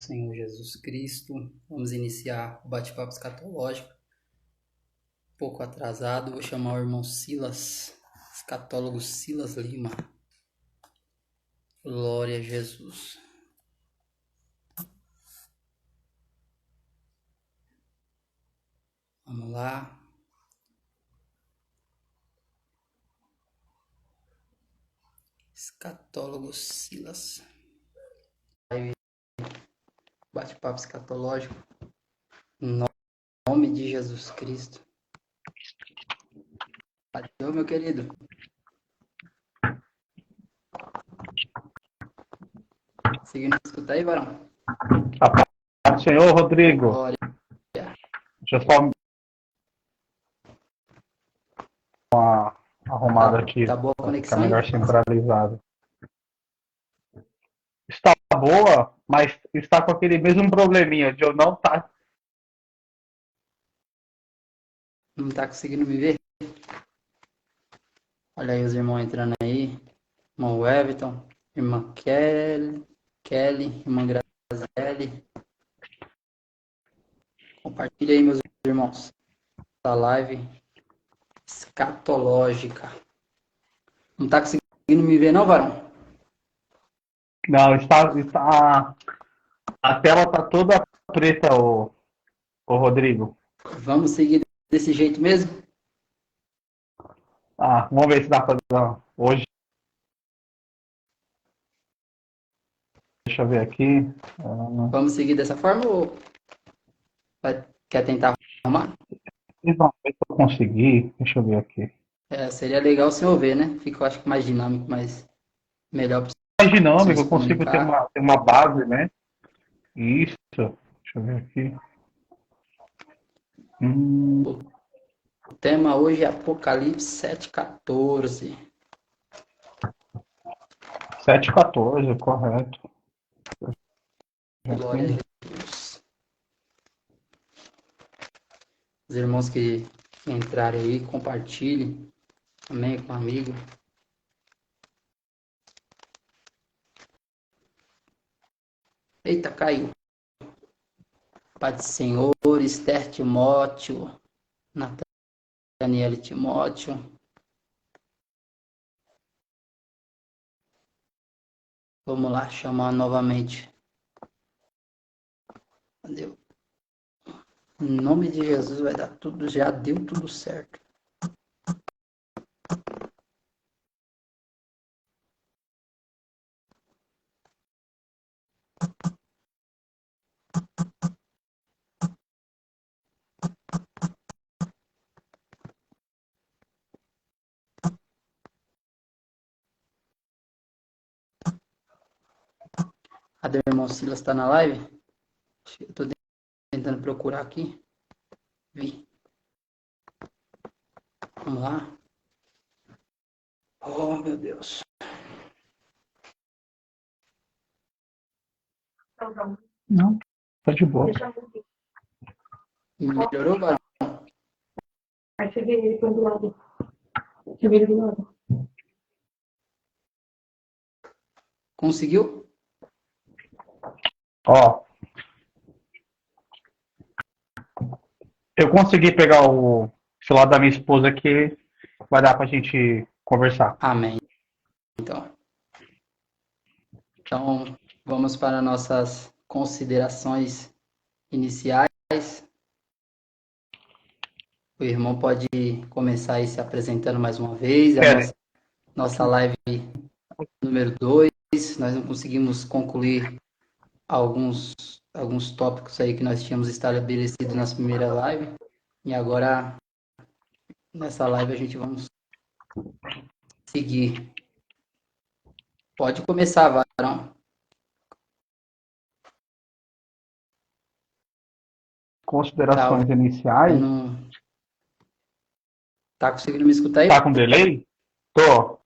Senhor Jesus Cristo. Vamos iniciar o bate-papo escatológico. Um pouco atrasado, vou chamar o irmão Silas, escatólogo Silas Lima. Glória a Jesus. Vamos lá. Escatólogo Silas. Bate-papo escatológico. Em nome de Jesus Cristo. Valeu, meu querido. Conseguindo escutar aí, varão? A paz do Senhor, Rodrigo. Glória. Deixa eu só uma arrumada aqui Tá boa a para ficar conexão aí? melhor centralizado. Está boa, mas está com aquele mesmo probleminha de eu não estar. Não tá conseguindo me ver? Olha aí os irmãos entrando aí. Irmão Everton, irmã Kelly, irmã Graziele. Compartilha aí, meus irmãos, essa live escatológica. Não tá conseguindo me ver não, varão? Não, a tela está toda preta, o Rodrigo. Vamos seguir desse jeito mesmo? Vamos ver se dá para hoje. Deixa eu ver aqui. Vamos seguir dessa forma ou quer tentar arrumar? Vamos ver se eu conseguir. Deixa eu ver aqui. Seria legal o senhor ver, né? Fica, eu acho que mais dinâmico, mais melhor para Mais o senhor dinâmico, se eu consigo ter comunicar. uma base, né? Isso. Deixa eu ver aqui. O tema hoje é Apocalipse 7,14. 7:14, correto. Glória a Jesus. Os irmãos que entrarem aí, compartilhem também com um amigo. Eita, caiu. Pai do Senhor, Esther Timóteo, Nathaniel Timóteo. Vamos lá, chamar novamente. Cadê? Em nome de Jesus vai dar tudo, já deu tudo certo. Cadê o irmão Silas? Está na live? Eu tô tentando procurar aqui. Vi. Vamos lá. Oh, meu Deus. Não, tá de boa. Melhorou, Barão? Aí você vê ele põe do lado. Você vê ele do lado. Conseguiu? Ó, eu consegui pegar o celular da minha esposa aqui, vai dar pra gente conversar. Amém. Então, vamos para nossas considerações iniciais. O irmão pode começar aí se apresentando mais uma vez. É a nossa live número 2. Nós não conseguimos concluir alguns tópicos aí que nós tínhamos estabelecido na primeira live. E agora, nessa live, a gente vamos seguir. Pode começar, Varão. Considerações iniciais. Tá conseguindo me escutar aí? Tá com delay? Tô.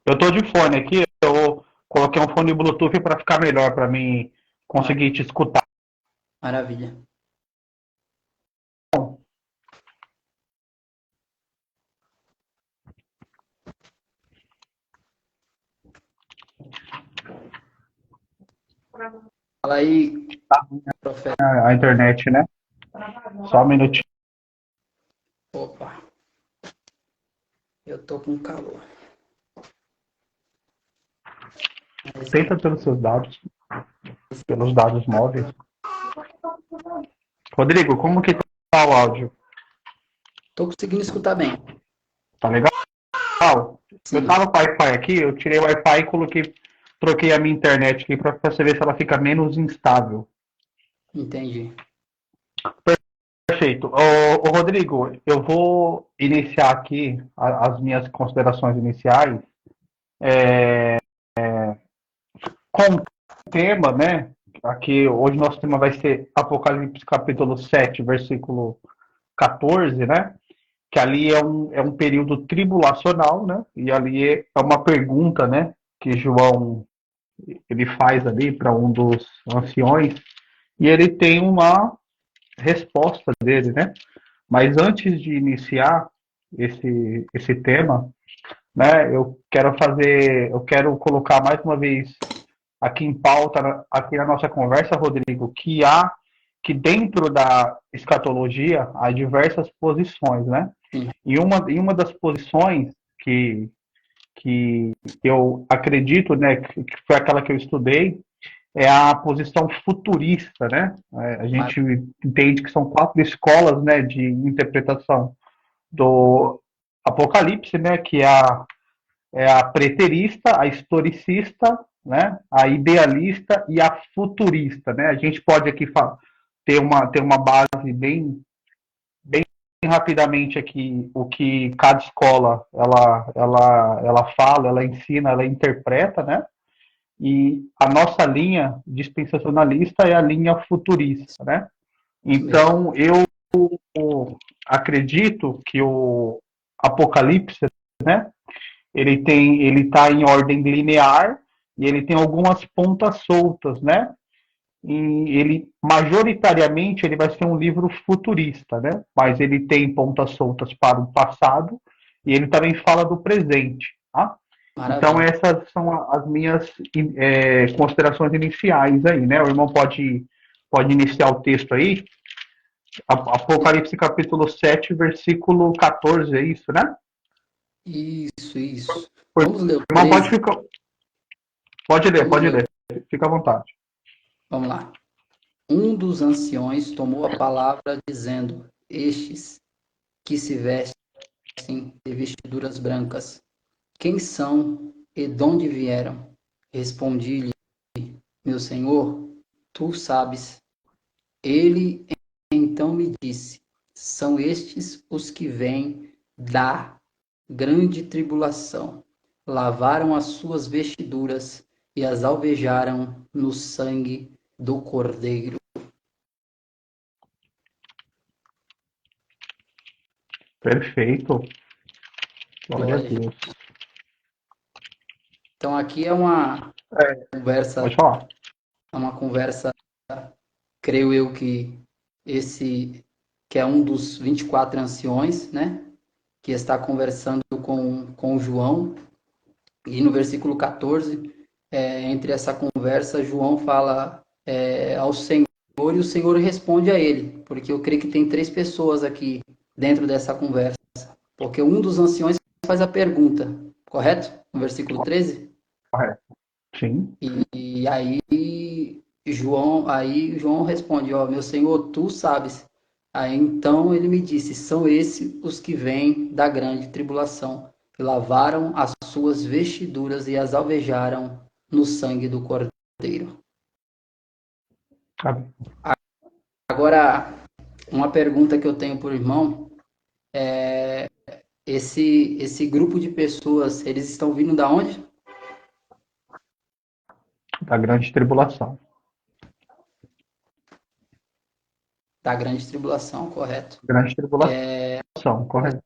Eu tô de fone aqui, eu coloquei um fone Bluetooth para ficar melhor, para mim conseguir te escutar. Maravilha. Fala aí, profeta. A internet, né? Só um minutinho. Opa, eu tô com calor. Tenta pelos seus dados, pelos dados móveis. Rodrigo, como que tá o áudio? Tô conseguindo escutar bem. Tá legal? Sim, Eu tava com o Wi-Fi aqui, eu tirei o Wi-Fi e troquei a minha internet aqui para você ver se ela fica menos instável. entendi. Perfeito. Ô, Rodrigo, eu vou iniciar aqui as minhas considerações iniciais com o tema, né? Aqui, hoje nosso tema vai ser Apocalipse capítulo 7, versículo 14, né? Que ali é um período tribulacional, né? E ali é uma pergunta, né? Que João ele faz ali para um dos anciões e ele tem uma resposta dele, né? Mas antes de iniciar esse tema, né? Eu quero colocar mais uma vez aqui em pauta, aqui na nossa conversa, Rodrigo, que dentro da escatologia há diversas posições, né? Sim, E uma das posições que eu acredito, né, que foi aquela que eu estudei, é a posição futurista, né? A mas, gente entende que são 4 escolas, né, de interpretação do Apocalipse, né, que é a preterista, a historicista, né, a idealista e a futurista, né? A gente pode aqui ter uma base bem rapidamente aqui o que cada escola ela fala, ela ensina, ela interpreta, né? E a nossa linha dispensacionalista é a linha futurista, né? isso mesmo. Então eu acredito que o Apocalipse, né? Ele está em ordem linear e ele tem algumas pontas soltas, né? E ele majoritariamente ele vai ser um livro futurista, né? Mas ele tem pontas soltas para o passado e ele também fala do presente, tá? Então Maravilha. essas são as minhas considerações iniciais aí, né? O irmão pode iniciar o texto aí. Apocalipse capítulo 7, versículo 14, é isso, né? Isso. O Vamos ler o irmão 13. Vamos pode ler. ler, fica à vontade. Vamos lá. Um dos anciões tomou a palavra, dizendo: Estes que se vestem de vestiduras brancas, quem são e de onde vieram? Respondi-lhe: Meu senhor, tu sabes. Ele então me disse: São estes os que vêm da grande tribulação. Lavaram as suas vestiduras e as alvejaram no sangue do Cordeiro. Perfeito. Glória a Glória a Deus. Jesus. Então aqui é uma conversa, Pode falar. é uma conversa, creio eu que esse que é um dos 24 anciões, né, que está conversando com João, e no versículo 14, entre essa conversa, João fala ao Senhor e o Senhor responde a ele, porque eu creio que tem 3 pessoas aqui dentro dessa conversa, porque um dos anciões faz a pergunta, correto? No versículo 13? Correto. Sim. E aí João responde, ó, meu Senhor, tu sabes. Aí então ele me disse, são esses os que vêm da grande tribulação, que lavaram as suas vestiduras e as alvejaram no sangue do Cordeiro. Agora, uma pergunta que eu tenho por irmão, esse grupo de pessoas, eles estão vindo da onde? Da grande tribulação. Da grande tribulação, correto? Grande tribulação, correto.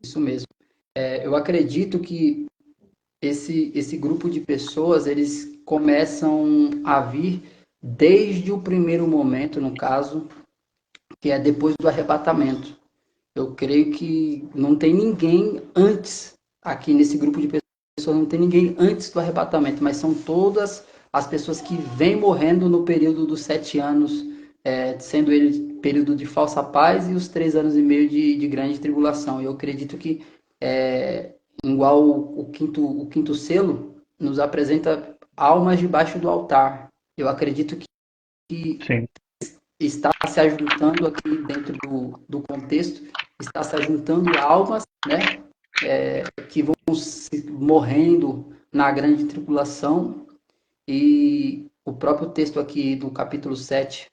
Isso mesmo. Eu acredito que esse grupo de pessoas, eles começam a vir desde o primeiro momento, no caso, que é depois do arrebatamento. Eu creio que não tem ninguém antes, aqui nesse grupo de pessoas, não tem ninguém antes do arrebatamento, mas são todas as pessoas que vêm morrendo no período dos 7 anos, sendo ele período de falsa paz e os 3 anos e meio de grande tribulação. Eu acredito que, igual o quinto selo, nos apresenta almas debaixo do altar. Eu acredito que Sim. está se ajuntando aqui dentro do contexto, está se ajuntando almas, né, que vão morrendo na grande tribulação, e o próprio texto aqui do capítulo 7,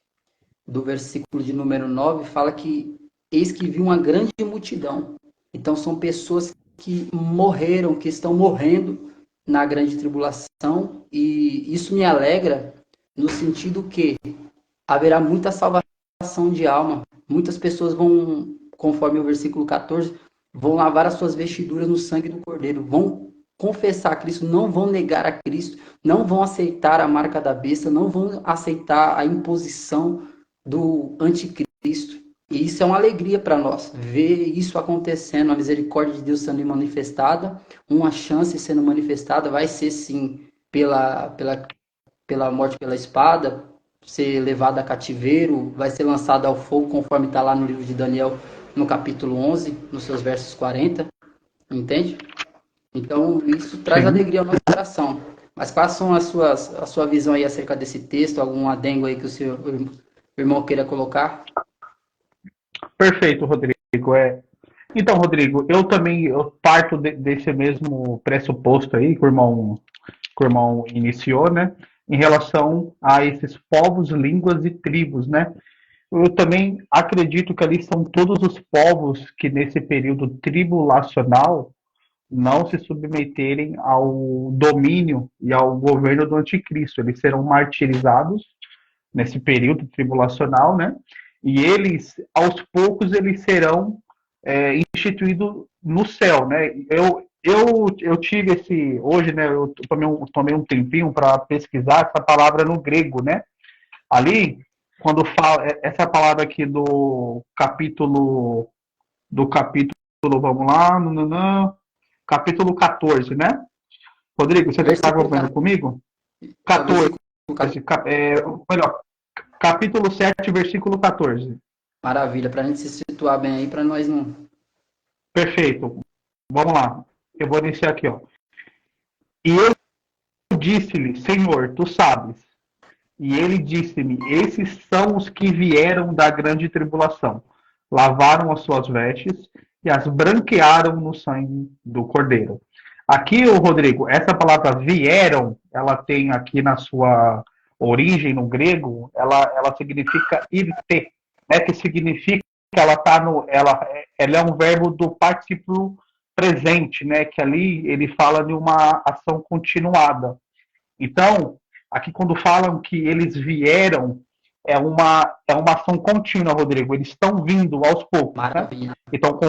do versículo de número 9, fala que eis que vi uma grande multidão. Então são pessoas que morreram, que estão morrendo na grande tribulação, e isso me alegra no sentido que haverá muita salvação de alma. Muitas pessoas vão, conforme o versículo 14, vão lavar as suas vestiduras no sangue do Cordeiro, vão confessar a Cristo, não vão negar a Cristo, não vão aceitar a marca da besta, não vão aceitar a imposição do anticristo. E isso é uma alegria para nós, ver isso acontecendo, a misericórdia de Deus sendo manifestada, uma chance sendo manifestada, vai ser sim pela morte pela espada, ser levado a cativeiro, vai ser lançado ao fogo, conforme está lá no livro de Daniel, no capítulo 11, nos seus versos 40, entende? Então, isso traz Sim. alegria ao nosso coração. Mas quais são a sua visão aí acerca desse texto? Algum adengo aí que o irmão queira colocar? Perfeito, Rodrigo. Então, Rodrigo, eu parto desse mesmo pressuposto aí que o irmão iniciou, né? Em relação a esses povos, línguas e tribos, né? Eu também acredito que ali são todos os povos que nesse período tribulacional não se submeterem ao domínio e ao governo do anticristo. Eles serão martirizados nesse período tribulacional, né? E eles, aos poucos, eles serão instituídos no céu, né? Eu tive hoje, né? Eu tomei um tempinho para pesquisar essa palavra no grego, né? Ali, quando fala essa palavra aqui do capítulo, vamos lá, capítulo 14, né? Rodrigo, você está Versículo acompanhando comigo? 14, versículo 14. melhor, capítulo 7, versículo 14. Maravilha, para a gente se situar bem aí, para nós não... Perfeito. Vamos lá. Eu vou iniciar aqui, ó. E eu disse-lhe, Senhor, tu sabes. E ele disse-me, esses são os que vieram da grande tribulação. Lavaram as suas vestes e as branquearam no sangue do Cordeiro. Aqui, Rodrigo, essa palavra vieram, ela tem aqui na sua origem no grego, ela significa irte, né, que significa que ela é um verbo do particípio presente, né, que ali ele fala de uma ação continuada. Então, aqui quando falam que eles vieram, é uma ação contínua, Rodrigo. Eles estão vindo aos poucos, né? Maravilha. Então,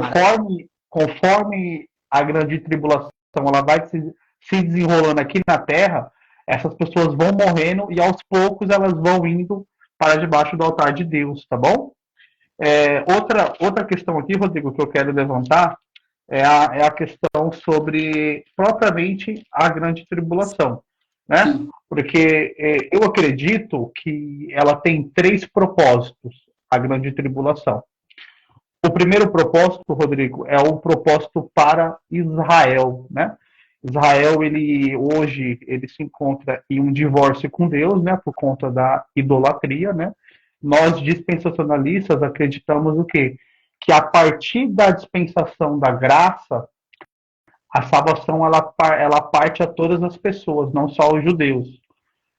conforme a grande tribulação ela vai se desenrolando aqui na Terra, essas pessoas vão morrendo e aos poucos elas vão indo para debaixo do altar de Deus, tá bom? Outra questão aqui, Rodrigo, que eu quero levantar é a questão sobre propriamente a grande tribulação, né? Sim. Porque eu acredito que ela tem três propósitos, a grande tribulação. O primeiro propósito, Rodrigo, é o propósito para Israel, né? Israel, hoje, ele se encontra em um divórcio com Deus, né? Por conta da idolatria, né? Nós, dispensacionalistas, acreditamos o quê? Que a partir da dispensação da graça, a salvação ela parte a todas as pessoas, não só aos judeus.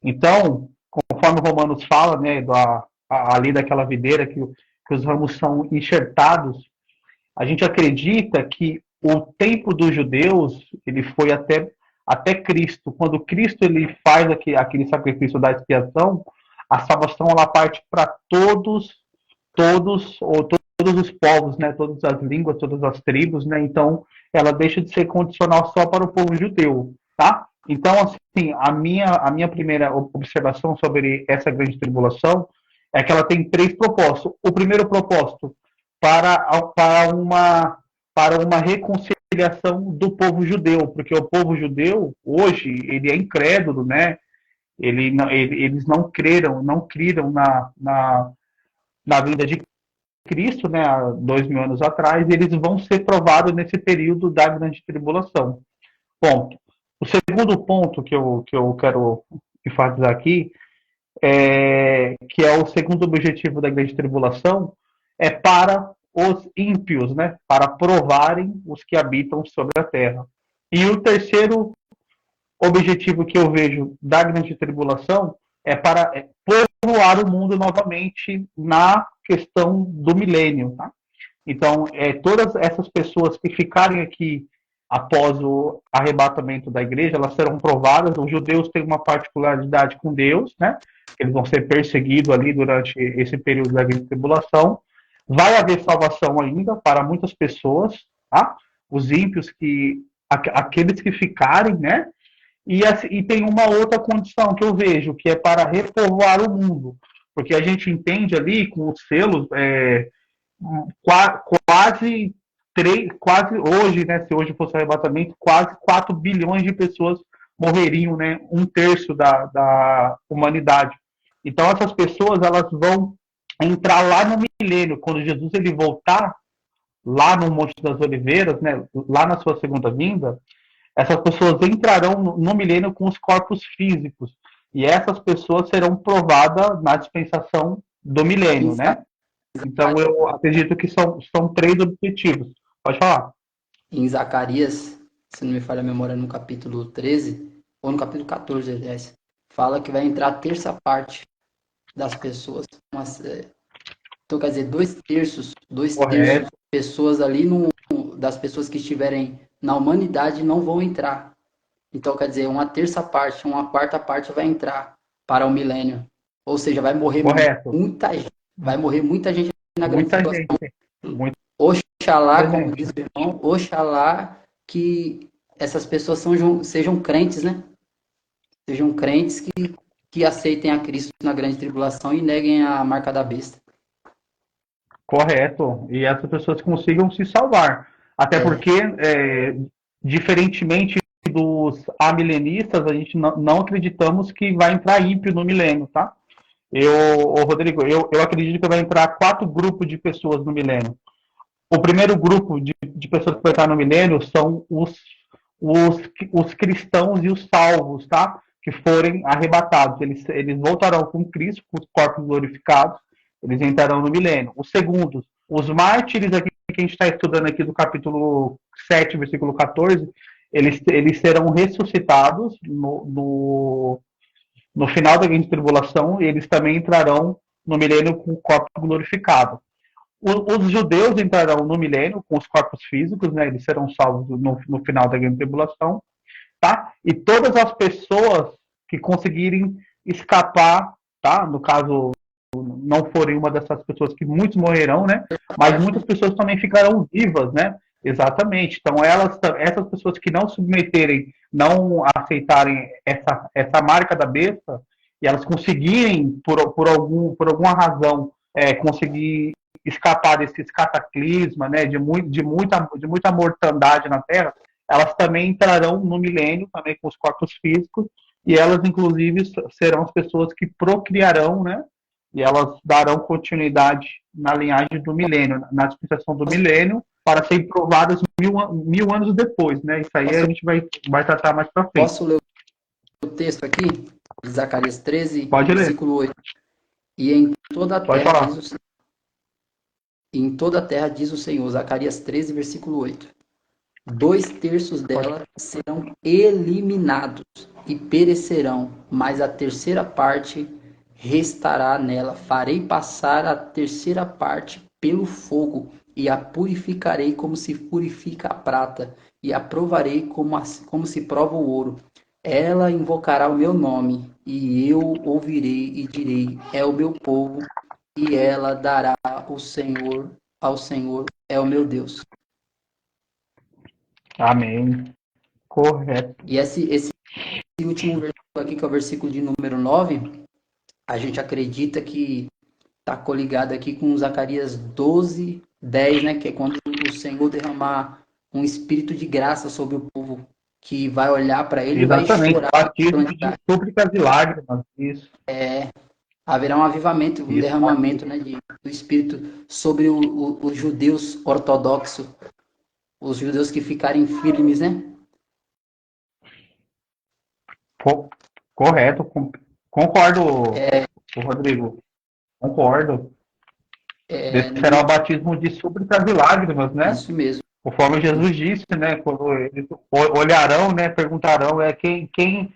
Então, conforme Romanos fala, né, ali daquela videira que os ramos são enxertados, a gente acredita que o tempo dos judeus ele foi até Cristo. Quando Cristo ele faz aquele sacrifício da expiação, a salvação ela parte para todos os povos, né? Todas as línguas, todas as tribos, né? Então, ela deixa de ser condicional só para o povo judeu, tá? Então, assim, a minha primeira observação sobre essa grande tribulação é que ela tem três propósitos. O primeiro propósito para uma reconciliação do povo judeu, porque o povo judeu hoje ele é incrédulo, né? Eles não creram na vinda de Cristo, né, há 2.000 anos atrás, e eles vão ser provados nesse período da grande tribulação. Ponto. O segundo ponto que eu quero enfatizar aqui que é o segundo objetivo da grande tribulação, é para os ímpios, né, para provarem os que habitam sobre a terra. E o terceiro objetivo que eu vejo da grande tribulação é para povoar o mundo novamente na questão do milênio. Tá? Então, todas essas pessoas que ficarem aqui após o arrebatamento da igreja, elas serão provadas. Os judeus têm uma particularidade com Deus, né? Eles vão ser perseguidos ali durante esse período da grande tribulação. Vai haver salvação ainda para muitas pessoas, tá? Os ímpios, aqueles que ficarem, né? E tem uma outra condição que eu vejo, que é para repovoar o mundo. Porque a gente entende ali, com os selos, quase hoje, né, se hoje fosse arrebatamento, quase 4 bilhões de pessoas morreriam, né, 1/3 da humanidade. Então essas pessoas, elas vão entrar lá no milênio, quando Jesus ele voltar lá no Monte das Oliveiras, né, lá na sua segunda vinda, essas pessoas entrarão no milênio com os corpos físicos, e essas pessoas serão provadas na dispensação do milênio, né? Então, eu acredito que são 3 objetivos. Pode falar. Em Zacarias, se não me falha a memória, no capítulo 13, ou no capítulo 14, aliás, fala que vai entrar a terça parte das pessoas. Então, quer dizer, 2/3 das pessoas ali, das pessoas que estiverem na humanidade, não vão entrar. Então, quer dizer, uma terça parte, uma quarta parte vai entrar para o milênio. Ou seja, vai morrer muita gente. Vai morrer muita gente na grande tribulação. Oxalá, como diz o irmão, oxalá que essas pessoas sejam crentes, né? Sejam crentes que aceitem a Cristo na grande tribulação e neguem a marca da besta. Correto. E essas pessoas consigam se salvar. Até porque, diferentemente dos amilenistas, a gente não acreditamos que vai entrar ímpio no milênio, tá? Rodrigo, eu acredito que vai entrar 4 grupos de pessoas no milênio. O primeiro grupo de pessoas que vai entrar no milênio são os cristãos e os salvos, tá? Que forem arrebatados. Eles voltarão com Cristo, com os corpos glorificados, eles entrarão no milênio. O segundo, os mártires aqui que a gente está estudando aqui do capítulo 7, versículo 14, eles serão ressuscitados no final da grande tribulação, e eles também entrarão no milênio com o corpo glorificado. Os judeus entrarão no milênio com os corpos físicos, né? Eles serão salvos no final da grande tribulação, tá? E todas as pessoas que conseguirem escapar, tá? No caso, não forem uma dessas pessoas, que muitos morrerão, né? Mas muitas pessoas também ficarão vivas, né? Exatamente. Então, essas pessoas que não submeterem, não aceitarem essa marca da besta, e elas conseguirem, por alguma razão, conseguir escapar desses cataclisma, né, de muita mortandade na Terra, elas também entrarão no milênio, também com os corpos físicos, e elas, inclusive, serão as pessoas que procriarão, né, e elas darão continuidade na linhagem do milênio, na dispensação do milênio, para serem provadas mil anos depois, né? Isso aí a gente vai tratar mais para frente. Posso ler o texto aqui? De Zacarias 13, Pode versículo 8. E em toda a terra diz o Senhor, Zacarias 13, versículo 8. 2/3 dela serão eliminados e perecerão, mas a terceira parte restará nela. Farei passar a terceira parte pelo fogo, e a purificarei como se purifica a prata, e a provarei como se prova o ouro. Ela invocará o meu nome, e eu ouvirei e direi, é o meu povo, e ela dará ao Senhor, é o meu Deus. Amém. Correto. E esse último versículo aqui, que é o versículo de número 9, a gente acredita que está coligado aqui com Zacarias 12, 10, né? Que é quando o Senhor derramar um espírito de graça sobre o povo que vai olhar para ele e vai Exatamente, chorar batismo pela de entidade. súplicas e lágrimas, isso, Haverá um avivamento, um isso, derramamento, né, do Espírito sobre os judeus ortodoxos, os judeus que ficarem firmes, né? correto, concordo, Rodrigo, concordo. É, Esse será o batismo de súplicas e lágrimas, né? isso mesmo. Conforme Jesus disse, né? Quando eles olharão, né? Perguntarão, quem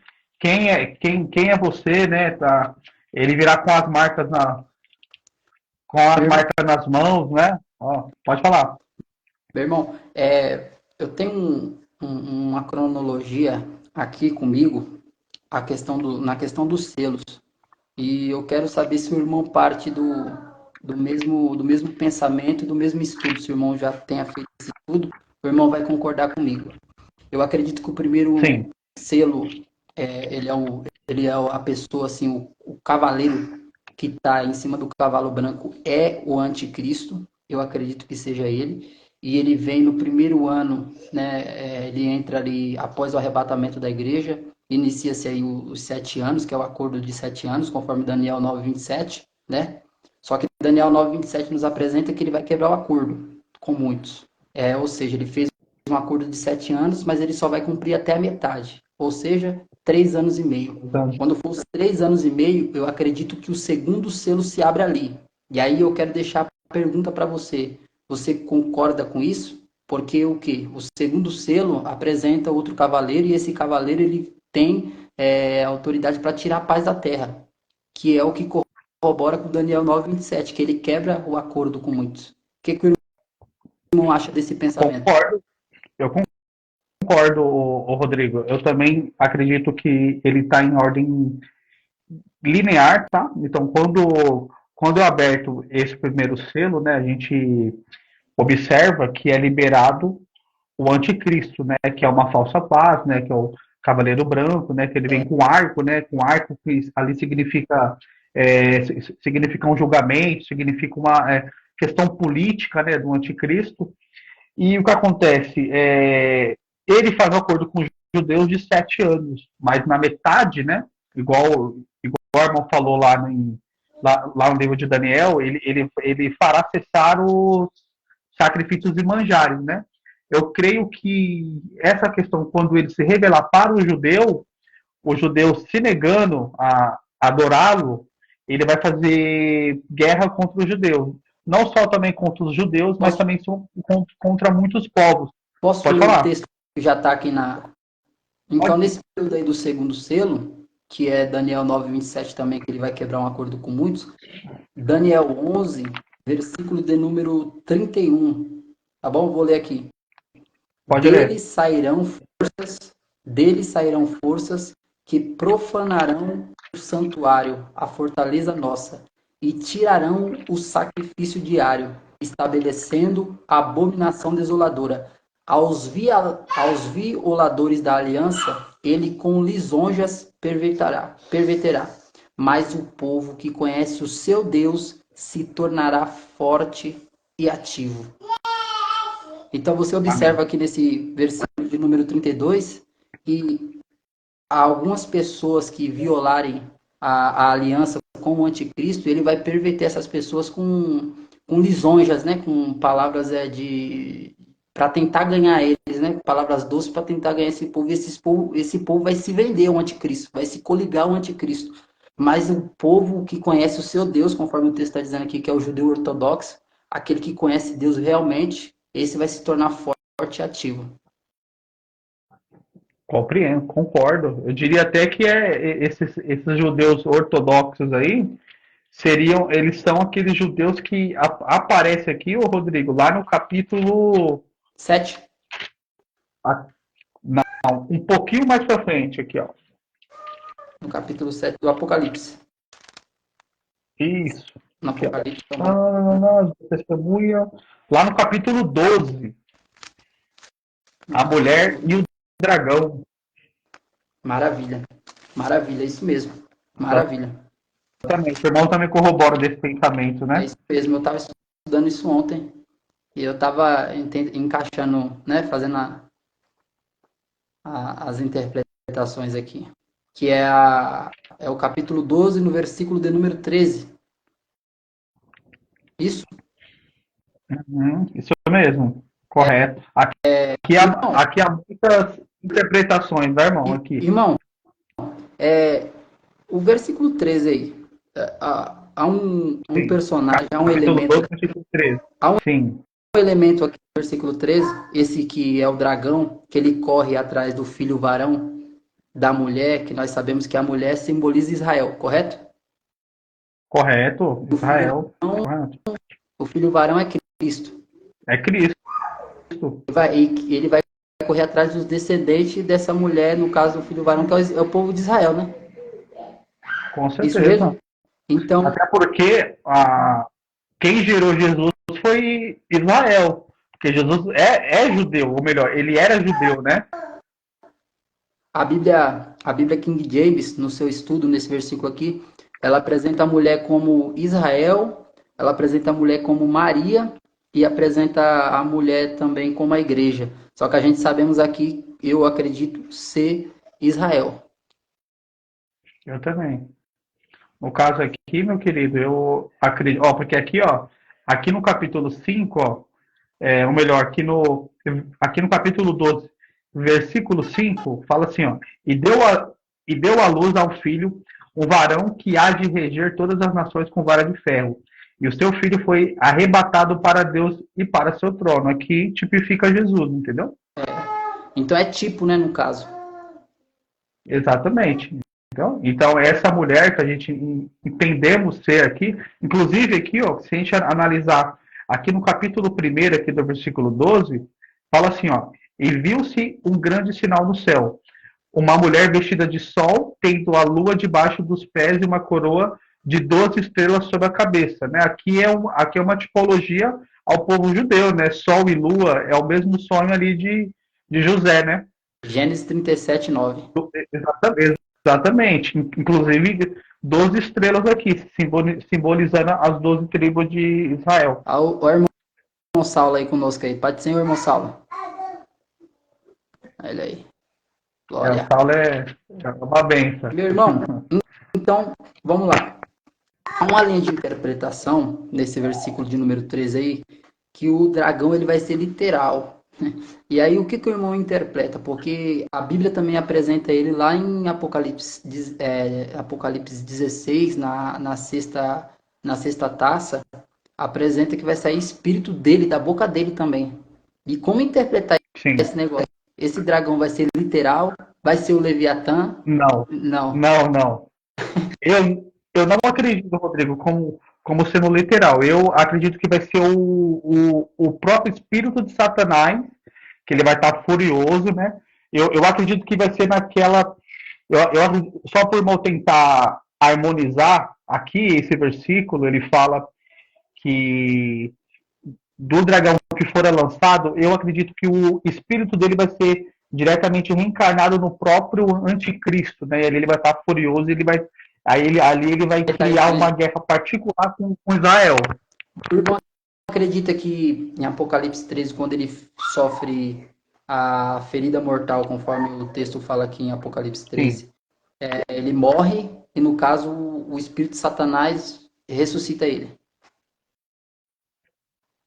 é você, né? Tá? Ele virá com as Meu irmão, marcas nas mãos, né? Ó, pode falar. meu irmão, eu tenho uma cronologia aqui comigo, na questão dos selos. E eu quero saber se o irmão parte do mesmo pensamento, do mesmo estudo. Se o irmão já tenha feito esse estudo, o irmão vai concordar comigo. Eu acredito que o primeiro Sim, selo, ele é a pessoa, assim, o cavaleiro que está em cima do cavalo branco é o anticristo. Eu acredito que seja ele. E ele vem no primeiro ano, né? Ele entra ali após o arrebatamento da igreja. Inicia-se aí os 7 anos, que é o acordo de 7 anos, conforme Daniel 9:27, né? Só que Daniel 9:27 nos apresenta que ele vai quebrar o acordo com muitos. Ou seja, ele fez um acordo de 7 anos, mas ele só vai cumprir até a metade, ou seja, 3 anos e meio. então, Quando for os 3 anos e meio, eu acredito que o segundo selo se abre ali. E aí eu quero deixar a pergunta para você. Você concorda com isso? Porque o que? O segundo selo apresenta outro cavaleiro e esse cavaleiro ele tem autoridade para tirar a paz da terra, que é o que corrobora com Daniel 9:27, que ele quebra o acordo com muitos. O que o irmão acha desse pensamento? concordo. Eu concordo, Rodrigo. Eu também acredito que ele está em ordem linear, tá? Então, quando é aberto esse primeiro selo, né, a gente observa que é liberado o anticristo, né, que é uma falsa paz, né, que é o cavaleiro branco, né, que ele vem com arco que ali significa um julgamento, significa uma questão política, né, do anticristo. E o que acontece ele faz um acordo com os judeus de 7 anos, mas na metade, né, igual o irmão falou lá no livro de Daniel, ele fará cessar os sacrifícios e manjares, né? Eu creio que essa questão, quando ele se revelar para o judeu se negando a adorá-lo, ele vai fazer guerra contra os judeus. Não só também contra os judeus, mas Posso, também contra muitos povos. posso Pode ler o falar. texto que já está aqui na. Então, Pode. nesse período aí do segundo selo, que é Daniel 9:27 também, que ele vai quebrar um acordo com muitos, Daniel 11, versículo de número 31. Tá bom? Vou ler aqui. Pode ler. Deles sairão forças que profanarão o santuário, a fortaleza nossa, e tirarão o sacrifício diário, estabelecendo a abominação desoladora. Aos violadores da aliança, ele com lisonjas perverterá. Mas o povo que conhece o seu Deus se tornará forte e ativo. Então você Amém. observa aqui nesse versículo de número 32 que algumas pessoas que violarem a aliança com o anticristo, ele vai perverter essas pessoas com lisonjas, né? Com palavras para tentar ganhar eles, né? Palavras doces para tentar ganhar esse povo. Esse povo vai se vender ao anticristo, vai se coligar ao anticristo. Mas o povo que conhece o seu Deus, conforme o texto está dizendo aqui, que é o judeu ortodoxo, aquele que conhece Deus realmente, esse vai se tornar forte e ativo. Compreendo, concordo. Eu diria até que esses judeus ortodoxos aí eles são aqueles judeus que aparece aqui, o Rodrigo, lá no capítulo 7. não, um pouquinho mais para frente aqui, ó. No capítulo 7 do Apocalipse. Isso. No Aqui, ó. Apocalipse também. Testemunha. Lá no capítulo 12, No a mulher capítulo... e o dragão. Maravilha. Maravilha, é isso mesmo. Maravilha. Exatamente. O irmão também corrobora desse pensamento, É né? isso mesmo. Eu estava estudando isso ontem e eu estava encaixando, né, fazendo as interpretações aqui, que é o capítulo 12, no versículo de número 13. Isso? Isso mesmo, correto. Irmão, Aqui há muitas interpretações, né, irmão? Aqui. irmão, o versículo 13 aí, há um Sim. personagem, há um Capítulo elemento 12, aqui, versículo 13. há um Sim, elemento aqui no versículo 13, esse que é o dragão, que ele corre atrás do filho varão da mulher, que nós sabemos que a mulher simboliza Israel, correto? correto. O filho Israel. varão, Correto. o filho varão é Cristo. É Cristo, Ele vai correr atrás dos descendentes dessa mulher, no caso do filho varão, que é o povo de Israel, né? com Isso certeza. mesmo? Então, Até porque quem gerou Jesus foi Israel. Porque Jesus é judeu, ou melhor, ele era judeu, né? a Bíblia King James, no seu estudo, nesse versículo aqui, ela apresenta a mulher como Israel, ela apresenta a mulher como Maria e apresenta a mulher também como a igreja. Só que a gente sabemos aqui, eu acredito, ser Israel. Eu também. No caso aqui, meu querido, eu acredito. Ó, porque aqui, ó, aqui no capítulo 5, ó, ou melhor, aqui no capítulo 12, versículo 5 fala assim, ó, e deu à luz ao filho um varão que há de reger todas as nações com vara de ferro. E o seu filho foi arrebatado para Deus e para seu trono. Aqui tipifica Jesus, entendeu? Então é tipo, né, no caso. Exatamente. Então, essa mulher que a gente entendemos ser aqui, inclusive aqui, ó, se a gente analisar aqui no capítulo 1 aqui do versículo 12, fala assim, ó, e viu-se um grande sinal no céu, uma mulher vestida de sol, tendo a lua debaixo dos pés e uma coroa de 12 estrelas sobre a cabeça, né? Aqui é uma tipologia ao povo judeu, né? Sol e lua é o mesmo sonho ali de José, né? Gênesis 37:9. Exatamente. Inclusive, 12 estrelas aqui, simbolizando as 12 tribos de Israel. O irmão Saulo aí conosco aí. Pode ser o irmão Saulo. Olha aí. A Glória. Saulo é uma benção. Meu irmão, então, vamos lá. Há uma linha de interpretação nesse versículo de número 13 aí, que o dragão ele vai ser literal. E aí o que o irmão interpreta? Porque a Bíblia também apresenta ele lá em Apocalipse 16, na sexta taça, apresenta que vai sair espírito dele, da boca dele também. E como interpretar Sim. esse negócio? Esse dragão vai ser literal? Vai ser o Leviatã? Não. Não. Não. Eu não acredito, Rodrigo, como sendo literal. Eu acredito que vai ser o próprio espírito de Satanás, que ele vai estar furioso, né? Eu acredito que vai ser naquela. Só por irmão tentar harmonizar, aqui esse versículo, ele fala que do dragão que fora lançado, eu acredito que o espírito dele vai ser diretamente reencarnado no próprio anticristo, né? Ele vai estar furioso, ali ele vai criar uma guerra particular com Israel. O irmão acredita que em Apocalipse 13, quando ele sofre a ferida mortal, conforme o texto fala aqui em Apocalipse 13, ele morre e, no caso, o espírito de Satanás ressuscita ele.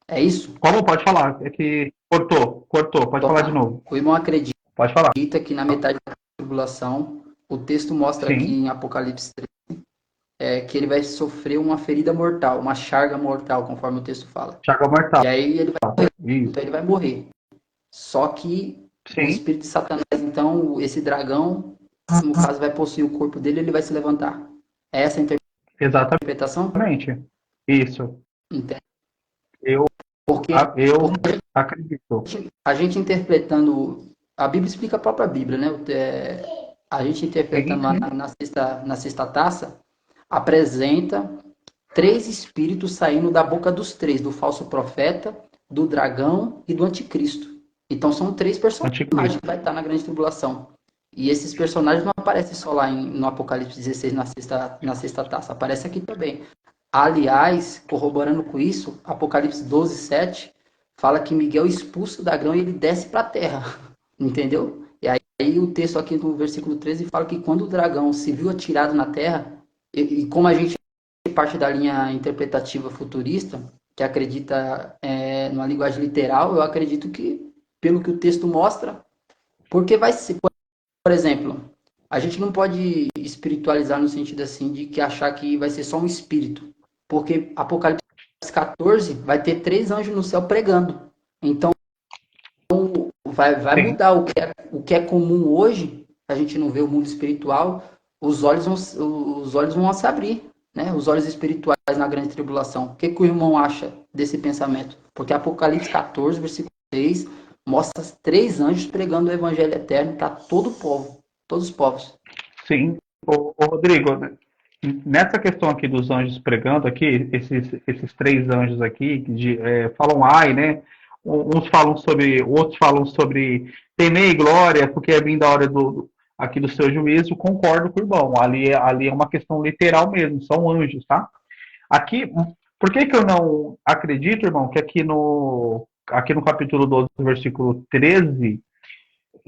É isso? Como pode falar? É que cortou. Pode falar de novo. O irmão acredita Pode falar. que na metade da tribulação, o texto mostra aqui Sim. em Apocalipse 13, que ele vai sofrer uma ferida mortal, uma chaga mortal, conforme o texto fala. Chaga mortal. E aí ele vai morrer. Isso. Então ele vai morrer. Só que o Sim. espírito de Satanás, então, esse dragão, no caso, vai possuir o corpo dele e ele vai se levantar. É essa a interpretação? Exatamente. Isso. Entende? Eu Porque acredito. a gente interpretando, a Bíblia explica a própria Bíblia, né? A gente interpretando lá na sexta taça, apresenta 3 espíritos saindo da boca dos 3, do falso profeta, do dragão e do anticristo. Então são 3 personagens que vai estar na grande tribulação. E esses personagens não aparecem só lá no Apocalipse 16, na sexta taça, aparece aqui também. Aliás, corroborando com isso, Apocalipse 12, 7, fala que Miguel é expulso da grão e ele desce para a terra. Entendeu? E aí aí o texto aqui no versículo 13 fala que quando o dragão se viu atirado na terra, e como a gente parte da linha interpretativa futurista, que acredita numa linguagem literal, eu acredito que, pelo que o texto mostra, porque vai ser, por exemplo, a gente não pode espiritualizar no sentido assim de que achar que vai ser só um espírito, porque Apocalipse 14 vai ter 3 anjos no céu pregando. Então vai mudar o que é comum hoje, a gente não vê o mundo espiritual, os olhos vão se abrir, né? Os olhos espirituais na grande tribulação. O que o irmão acha desse pensamento? Porque Apocalipse 14, versículo 6, mostra 3 anjos pregando o evangelho eterno para todo o povo, todos os povos. Sim. Ô, Rodrigo, né, nessa questão aqui dos anjos pregando aqui, esses 3 anjos aqui, falam ai, né? Uns falam sobre, outros falam sobre temer e glória, porque é vindo a hora aqui do seu juízo, concordo com o irmão. Ali é uma questão literal mesmo, são anjos, tá? Aqui, por que eu não acredito, irmão, que aqui no capítulo 12, versículo 13,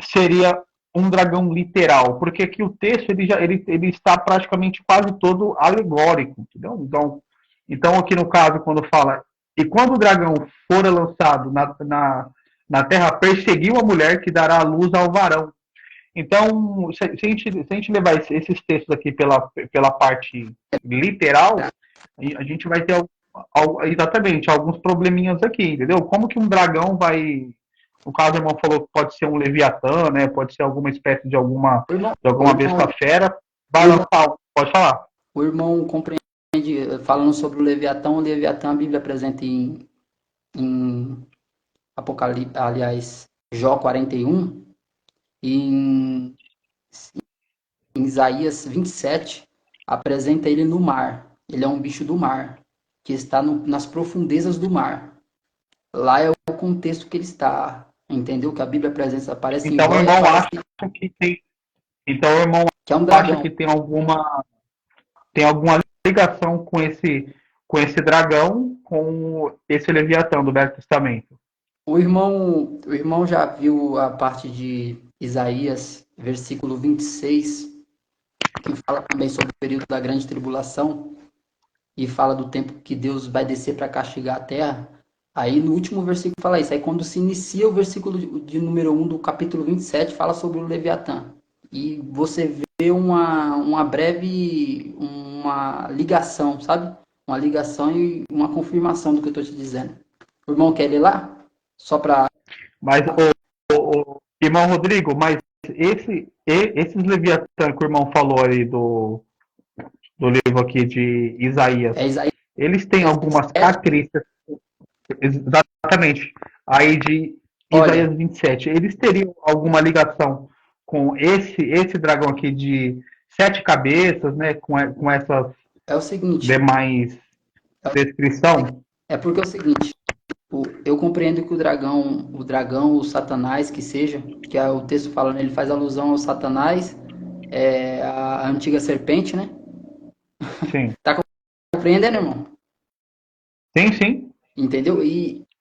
seria um dragão literal? Porque aqui o texto ele está praticamente quase todo alegórico, entendeu? Então aqui no caso, quando fala, e quando o dragão for lançado na terra, perseguiu a mulher que dará a luz ao varão. Então, se a gente levar esses textos aqui pela parte literal, a gente vai ter exatamente alguns probleminhas aqui, entendeu? Como que um dragão vai. No caso, o irmão falou que pode ser um leviatã, né? Pode ser alguma espécie de alguma besta fera. Vai lançar. Pode falar. O irmão compreende, falando sobre o Leviatã, a Bíblia apresenta em Apocalipse, aliás, Jó 41, e em Isaías 27, apresenta ele no mar. Ele é um bicho do mar, que está nas profundezas do mar. Lá é o contexto que ele está, entendeu? Que a Bíblia apresenta, aparece então, em Jó. O irmão acha que tem. Então o irmão que é um dragão. Acha que tem alguma ligação com esse dragão, com esse Leviatã do Velho Testamento. O irmão já viu a parte de Isaías, versículo 26, que fala também sobre o período da grande tribulação e fala do tempo que Deus vai descer para castigar a terra. Aí no último versículo fala isso. Aí quando se inicia o versículo de número 1 do capítulo 27, fala sobre o Leviatã. E você vê uma breve ligação, sabe? Uma ligação e uma confirmação do que eu estou te dizendo. O irmão quer ler lá? Só para... Mas, o irmão Rodrigo, mas esses Leviatã que o irmão falou aí do livro aqui de Isaías, Isaías, eles têm algumas características, exatamente, aí de Isaías 27, eles teriam alguma ligação com esse dragão aqui de 7 cabeças, né, com essas demais descrição? É porque é o seguinte, eu compreendo que o dragão, o Satanás, que seja, que o texto falando, ele faz alusão ao Satanás, a antiga serpente, né? Sim. Tá compreendendo, irmão? Sim. Entendeu?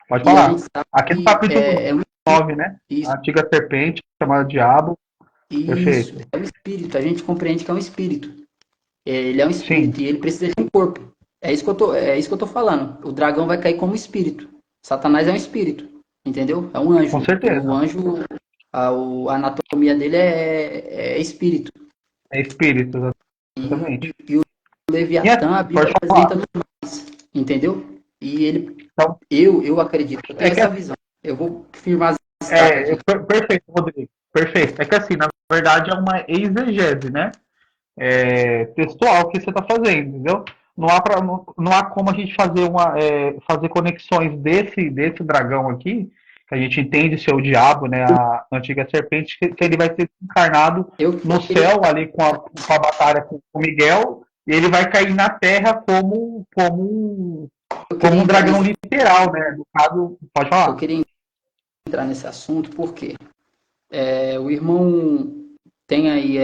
Pode falar. Aqui no capítulo 9, né? Isso. A antiga serpente, chamada diabo. Isso, perfeito. É um espírito. A gente compreende que é um espírito. Ele é um espírito. Sim. E ele precisa de um corpo. É isso que eu tô falando. O dragão vai cair como espírito. Satanás é um espírito. Entendeu? É um anjo. Com certeza. O anjo, a anatomia dele é espírito. É espírito, exatamente. E o Leviatã, a Bíblia apresenta nos mais. Entendeu? E ele... Então, eu acredito. Eu tenho essa visão. Eu vou firmar perfeito, Rodrigo. Perfeito. É que assim, na verdade, é uma exegese, né? Textual que você está fazendo, entendeu? Não há como a gente fazer conexões desse dragão aqui, que a gente entende ser o diabo, né? A antiga serpente, que ele vai ser encarnado no céu ali com a batalha com Miguel, e ele vai cair na terra como um dragão literal, né? No caso, pode falar. Eu queria entrar nesse assunto porque o irmão tem aí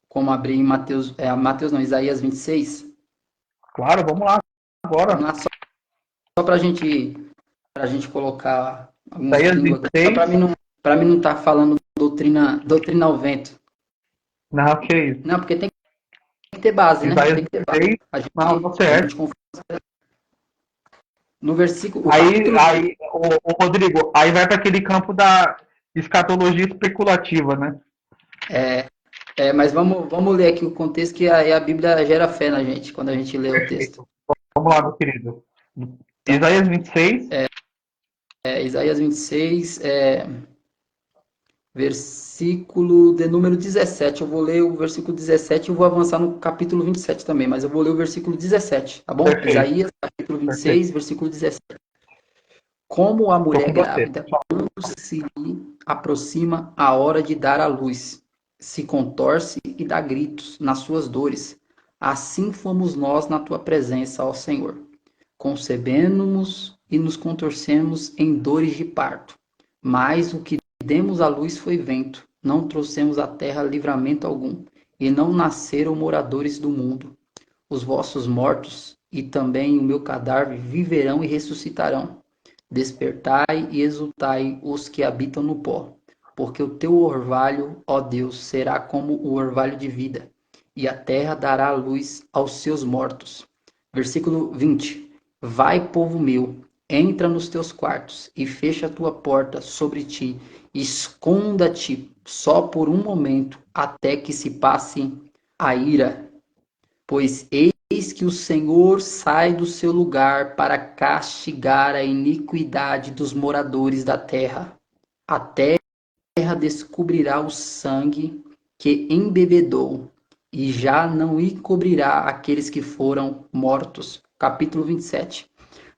como abrir em Isaías 26. Claro, vamos lá agora. Vamos lá, só para a gente colocar Isaías 26. Para mim não estar falando doutrina ao vento. Não, que isso. Não, porque tem que ter base, né? Isaías Tem que ter base. 6, não, tá certo. No versículo... Aí, o Rodrigo, aí vai para aquele campo da escatologia especulativa, né? Mas vamos ler aqui o contexto, que aí a Bíblia gera fé na gente, quando a gente lê o texto. Vamos lá, meu querido. Isaías 26. Isaías 26, versículo de número 17. Eu vou ler o versículo 17 e vou avançar no capítulo 27 também, mas eu vou ler o versículo 17, tá bom? Perfeito. Isaías, capítulo 26, Perfeito. Versículo 17. Como a mulher grávida, quando se lhe aproxima a hora de dar à luz, se contorce e dá gritos nas suas dores, assim fomos nós na tua presença, ó Senhor. Concebemos e nos contorcemos em dores de parto. Mas o que demos à luz foi vento, não trouxemos à terra livramento algum, e não nasceram moradores do mundo. Os vossos mortos e também o meu cadáver viverão e ressuscitarão. Despertai e exultai os que habitam no pó, porque o teu orvalho, ó Deus, será como o orvalho de vida, e a terra dará luz aos seus mortos. Versículo 20. Vai, povo meu, entra nos teus quartos e fecha a tua porta sobre ti, esconda-te só por um momento, até que se passe a ira. Pois eis que o Senhor sai do seu lugar para castigar a iniquidade dos moradores da terra. A terra descobrirá o sangue que embebedou, e já não encobrirá aqueles que foram mortos. Capítulo 27.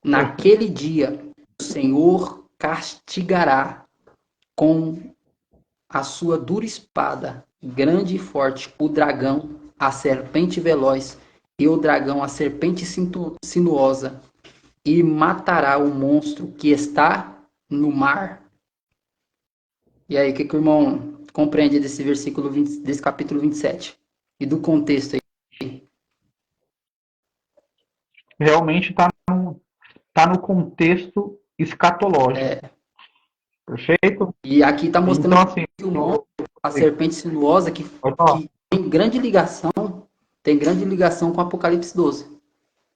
Naquele dia, o Senhor castigará com a sua dura espada, grande e forte, o dragão, a serpente veloz, e o dragão, a serpente sinuosa, e matará o monstro que está no mar. E aí, o que o irmão compreende desse versículo 20, desse capítulo 27? E do contexto aí? Realmente está no contexto escatológico. Perfeito? E aqui está mostrando então, assim, que o monstro, a serpente sinuosa, que tem grande ligação com Apocalipse 12.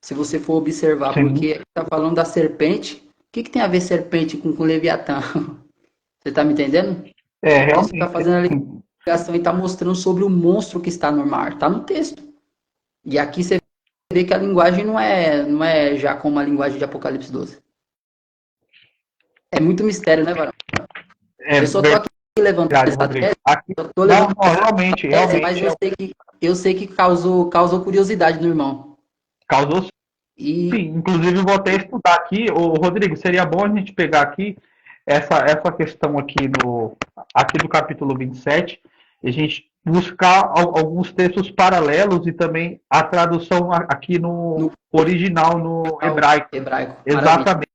Se você for observar, Sim. porque está falando da serpente, o que tem a ver serpente com Leviatã? Você está me entendendo? Realmente. Está fazendo a ligação e está mostrando sobre o monstro que está no mar. Está no texto. E aqui você vê que a linguagem não é já como a linguagem de Apocalipse 12. É muito mistério, né, Varão? Eu só estou aqui levantando essa tese. Realmente, mas eu sei que causou curiosidade no irmão. Causou sim. Inclusive, vou até estudar aqui. Rodrigo, seria bom a gente pegar aqui essa questão aqui do capítulo 27 e a gente buscar alguns textos paralelos e também a tradução aqui no original, no hebraico. Exatamente.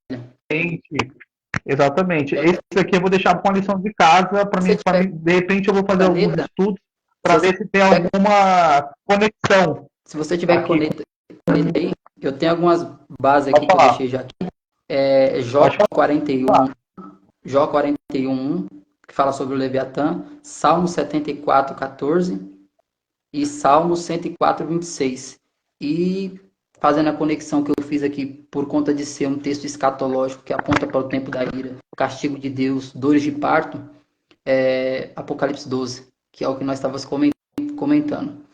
Exatamente. Esse aqui eu vou deixar com a lição de casa para mim. De repente eu vou fazer alguns estudos para ver se tem alguma conexão. Se você tiver conectado aí, eu tenho algumas bases aqui que eu deixei já aqui. Jó 41, que fala sobre o Leviatã, Salmo 74, 14 e Salmo 104, 26. E fazendo a conexão que eu fiz aqui, por conta de ser um texto escatológico que aponta para o tempo da ira, castigo de Deus, dores de parto, Apocalipse 12, que é o que nós estávamos comentando.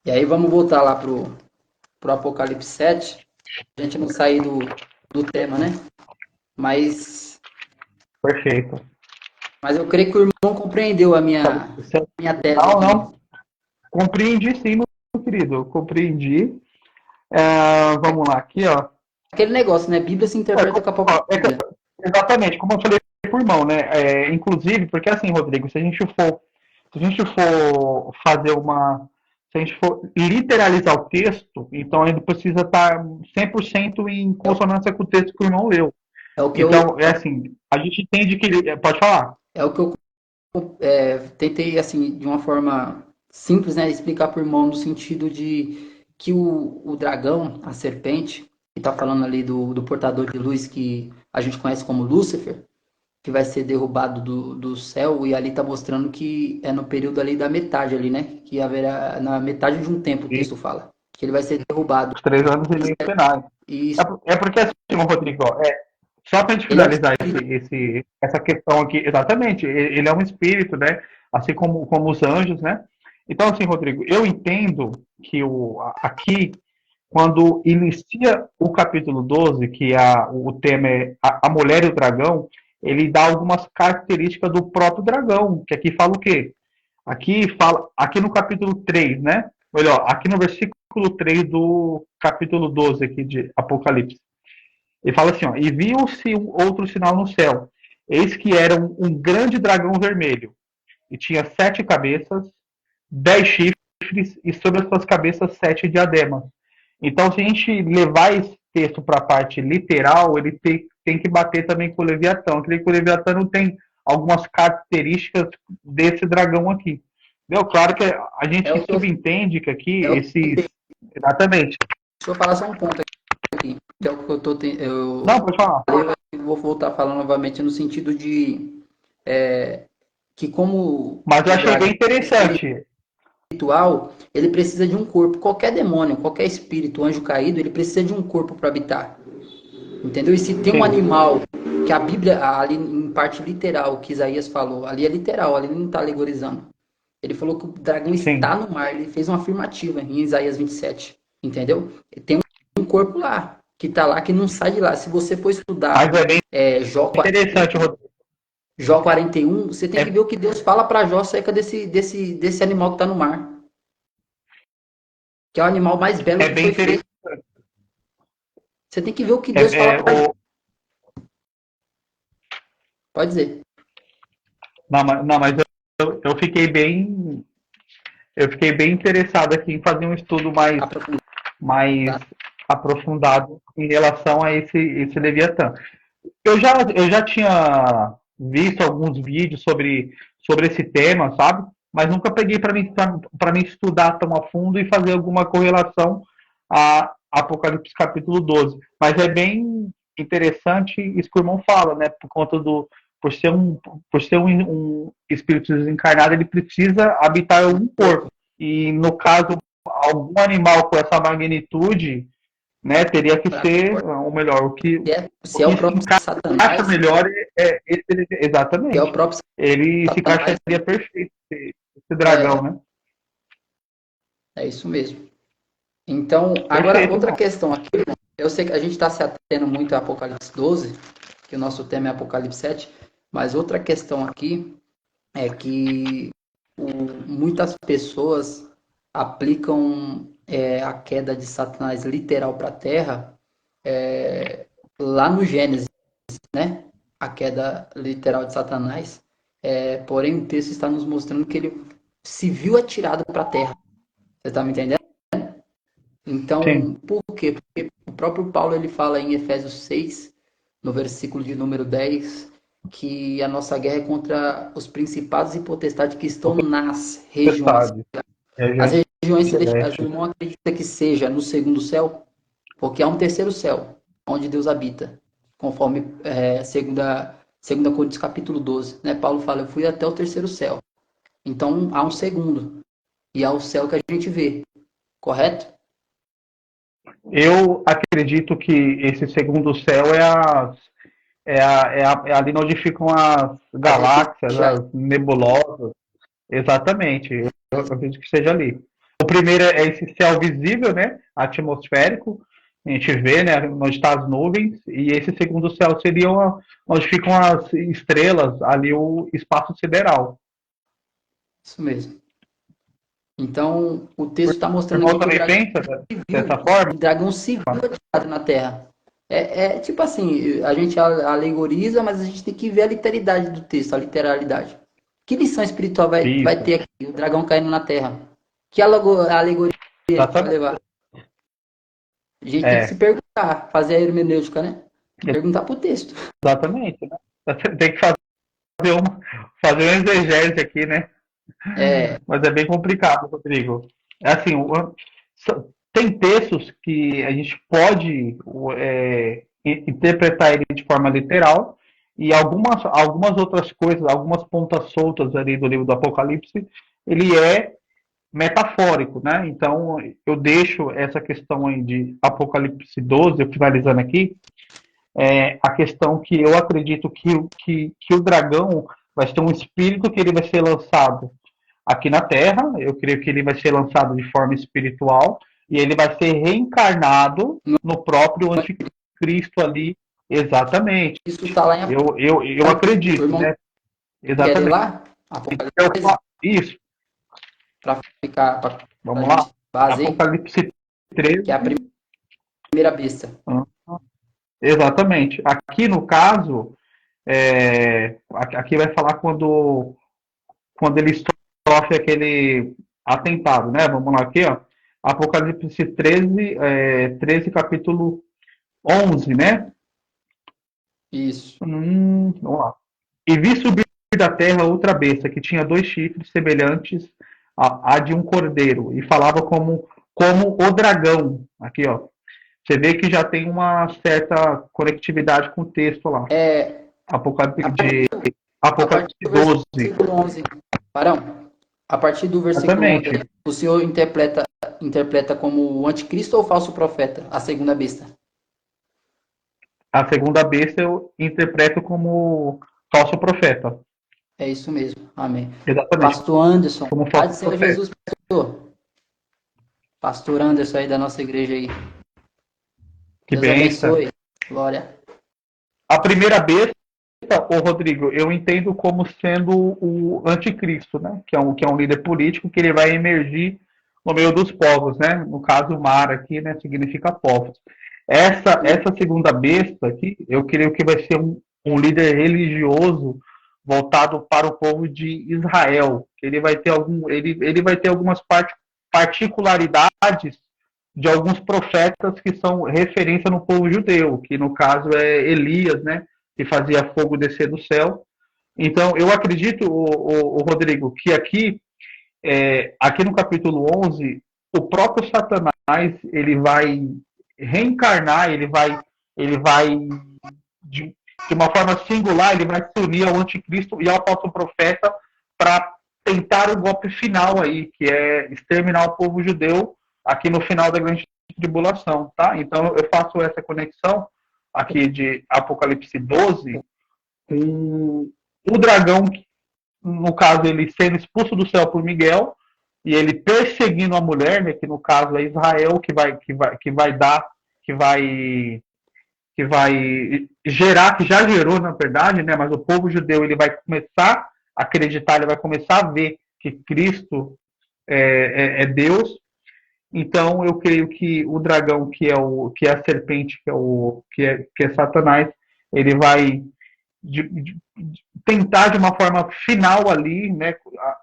E aí vamos voltar lá pro Apocalipse 7, a gente não sair do tema, né? Mas... Perfeito. Mas eu creio que o irmão compreendeu a minha tese. Não. Compreendi sim, meu querido. Compreendi. Vamos lá, aqui, ó. Aquele negócio, né? Bíblia se interpreta com a própria Bíblia. Exatamente, como eu falei pro irmão, né? Inclusive, porque assim, Rodrigo, se a gente for fazer se a gente for literalizar o texto, então ele precisa estar 100% em consonância com o texto que o irmão leu. Assim, a gente entende que ele... Pode falar. É o que eu tentei, assim, de uma forma simples, né, explicar para o irmão no sentido de que o dragão, a serpente, que está falando ali do portador de luz que a gente conhece como Lúcifer, que vai ser derrubado do céu, e ali está mostrando que é no período ali da metade ali, né? Que haverá na metade de um tempo, o E texto fala, que ele vai ser derrubado. os 3 anos e meio finais. E isso, É porque assim, Rodrigo, só para a gente ele é um finalizar espírito. essa questão aqui, exatamente, ele é um espírito, né? Assim como os anjos, né? Então, assim, Rodrigo, eu entendo que aqui, quando inicia o capítulo 12, que o tema é a mulher e o dragão, ele dá algumas características do próprio dragão, que aqui fala o quê? Aqui no capítulo 3, né? Melhor, aqui no versículo 3 do capítulo 12 aqui de Apocalipse. Ele fala assim, ó, e viu-se um outro sinal no céu. Eis que era um grande dragão vermelho, e tinha 7 cabeças, 10 chifres, e sobre as suas cabeças 7 diademas. Então, se a gente levar esse texto para a parte literal, ele tem que bater também com o Leviatã. Eu creio que o Leviatã não tem algumas características desse dragão aqui. Entendeu? Claro que a É gente o que eu, subentende que aqui é o, esses. Exatamente. deixa eu falar só um ponto aqui, que é o que Não, pode falar. eu vou voltar a falar novamente no sentido de que como Mas eu o achei dragão bem interessante. espiritual, ele precisa de um corpo. Qualquer demônio, qualquer espírito, anjo caído, ele precisa de um corpo para habitar. Entendeu? E se tem um Sim, animal que a Bíblia, ali em parte literal, que Isaías falou, ali é literal, ali não está alegorizando. Ele falou que o dragão está sim. no mar, ele fez uma afirmativa em Isaías 27. Entendeu? Tem um corpo lá, que está lá, que não sai de lá. Se você for estudar Mas é bem Jó, interessante, Rodrigo. Jó 41, você tem que É, ver o que Deus fala para Jó acerca desse animal que está no mar. Que é o animal mais belo é que bem foi feito. interessante. Você tem que ver o que É, Deus fala é, para Jó. o, Pode dizer. não, mas eu fiquei bem. Eu fiquei bem interessado aqui em fazer um estudo mais aprofundado em relação a esse Leviatã. Eu já tinha visto alguns vídeos sobre esse tema, sabe? Mas nunca peguei para mim estudar tão a fundo e fazer alguma correlação a Apocalipse capítulo 12. Mas é bem interessante isso que o irmão fala, né? Por conta por ser um espírito desencarnado, ele precisa habitar um corpo. E no caso, algum animal com essa magnitude, né, teria que ser, ou melhor, o Se é que o se próprio encaixa Satanás, melhor se é o exatamente. próprio Ele se Satanás, encaixaria perfeito, esse dragão, é, né? é isso mesmo. Então, agora Perfeito, outra irmão. questão aqui, eu sei que a gente está se atendo muito a Apocalipse 12, que o nosso tema é Apocalipse 7, mas outra questão aqui é que muitas pessoas aplicam a queda de Satanás literal para a Terra lá no Gênesis, né? A queda literal de Satanás. Porém, o texto está nos mostrando que ele se viu atirado para a Terra. Você está me entendendo? Então, Sim, por quê? Porque o próprio Paulo ele fala em Efésios 6, no versículo de número 10, que a nossa guerra é contra os principados e potestades que estão nas regiões. tempestade. As Regiões regiões celestiais, o celestes. irmão acredita que seja no segundo céu, porque há um terceiro céu, onde Deus habita, conforme segunda Coríntios capítulo 12. Né? Paulo fala, eu fui até o terceiro céu. Então, há um segundo, e há o céu que a gente vê, correto? Eu acredito que esse segundo céu é ali onde ficam as As regiões galáxias, celestiais. as nebulosas. Exatamente, eu acredito que seja ali. O primeiro é esse céu visível, né, atmosférico, a gente vê, né, onde estão as nuvens, e esse segundo céu seria onde ficam as estrelas, ali o espaço sideral. Isso mesmo. Então, o O texto está mostrando irmão aqui que também pensa dessa forma? o dragão se viu atirado na Terra. Tipo assim, a gente alegoriza, mas a gente tem que ver a literalidade do texto, a literalidade. Que lição espiritual vai Isso, ter aqui, o dragão caindo na Terra? Que alegoria a gente vai exatamente. levar? A gente tem que se É, perguntar, fazer a hermenêutica, né? Perguntar para o texto. exatamente, né? Tem que fazer um exegese aqui, né? É, Mas é bem complicado, Rodrigo. É assim, tem textos que a gente pode interpretar ele de forma literal e algumas outras coisas, algumas pontas soltas ali do livro do Apocalipse, ele é metafórico, né? Então, eu deixo essa questão aí de Apocalipse 12, finalizando aqui, a questão que eu acredito que o dragão vai ser um espírito que ele vai ser lançado aqui na Terra, eu creio que ele vai ser lançado de forma espiritual, e ele vai ser reencarnado no próprio anticristo ali, exatamente. Isso está lá em Eu acredito, irmão, né? quer ler Exatamente. lá? Apocalipse, Isso, para ficar, para vamos gente lá. base aí, Apocalipse 13. que é a primeira besta. Exatamente. Aqui no caso, aqui vai falar quando ele sofre aquele atentado, né? Vamos lá aqui, ó. Apocalipse 13, 13 capítulo 11, né? Isso. Vamos lá. E vi subir da terra outra besta, que tinha 2 chifres semelhantes a de um cordeiro, e falava como o dragão. Aqui, ó. Você vê que já tem uma certa conectividade com o texto lá. Apocalipse Apocalipse 12. Versículo 11. Barão, a partir do versículo Exatamente. 11, o senhor interpreta como o anticristo ou o falso profeta, a segunda besta? A segunda besta eu interpreto como falso profeta. É isso mesmo. Amém. Exatamente. Pastor Anderson, Como Pai do falso Senhor profeta. Jesus, pastor. Pastor Anderson aí da nossa igreja aí. Que Deus benção. abençoe. Glória. A primeira besta, ô Rodrigo, eu entendo como sendo o anticristo, né? Que é um líder político que ele vai emergir no meio dos povos, né? No caso, mar aqui, né? Significa povos. Essa segunda besta aqui, eu creio que vai ser um líder religioso voltado para o povo de Israel. Ele vai ter ele vai ter algumas particularidades de alguns profetas que são referência no povo judeu, que no caso é Elias, né, que fazia fogo descer do céu. Então, eu acredito, o Rodrigo, que aqui no capítulo 11, o próprio Satanás, ele vai reencarnar, ele vai de uma forma singular, ele vai se unir ao anticristo e ao falso profeta para tentar o golpe final aí, que é exterminar o povo judeu aqui no final da grande tribulação, tá? Então eu faço essa conexão aqui de Apocalipse 12 com o dragão, no caso ele sendo expulso do céu por Miguel e ele perseguindo a mulher, né, que no caso é Israel, que vai gerar, que já gerou na verdade, né, mas o povo judeu ele vai começar a acreditar, ele vai começar a ver que Cristo é Deus. Então eu creio que o dragão, que é a serpente, que é Satanás, ele vai tentar de uma forma final ali, né,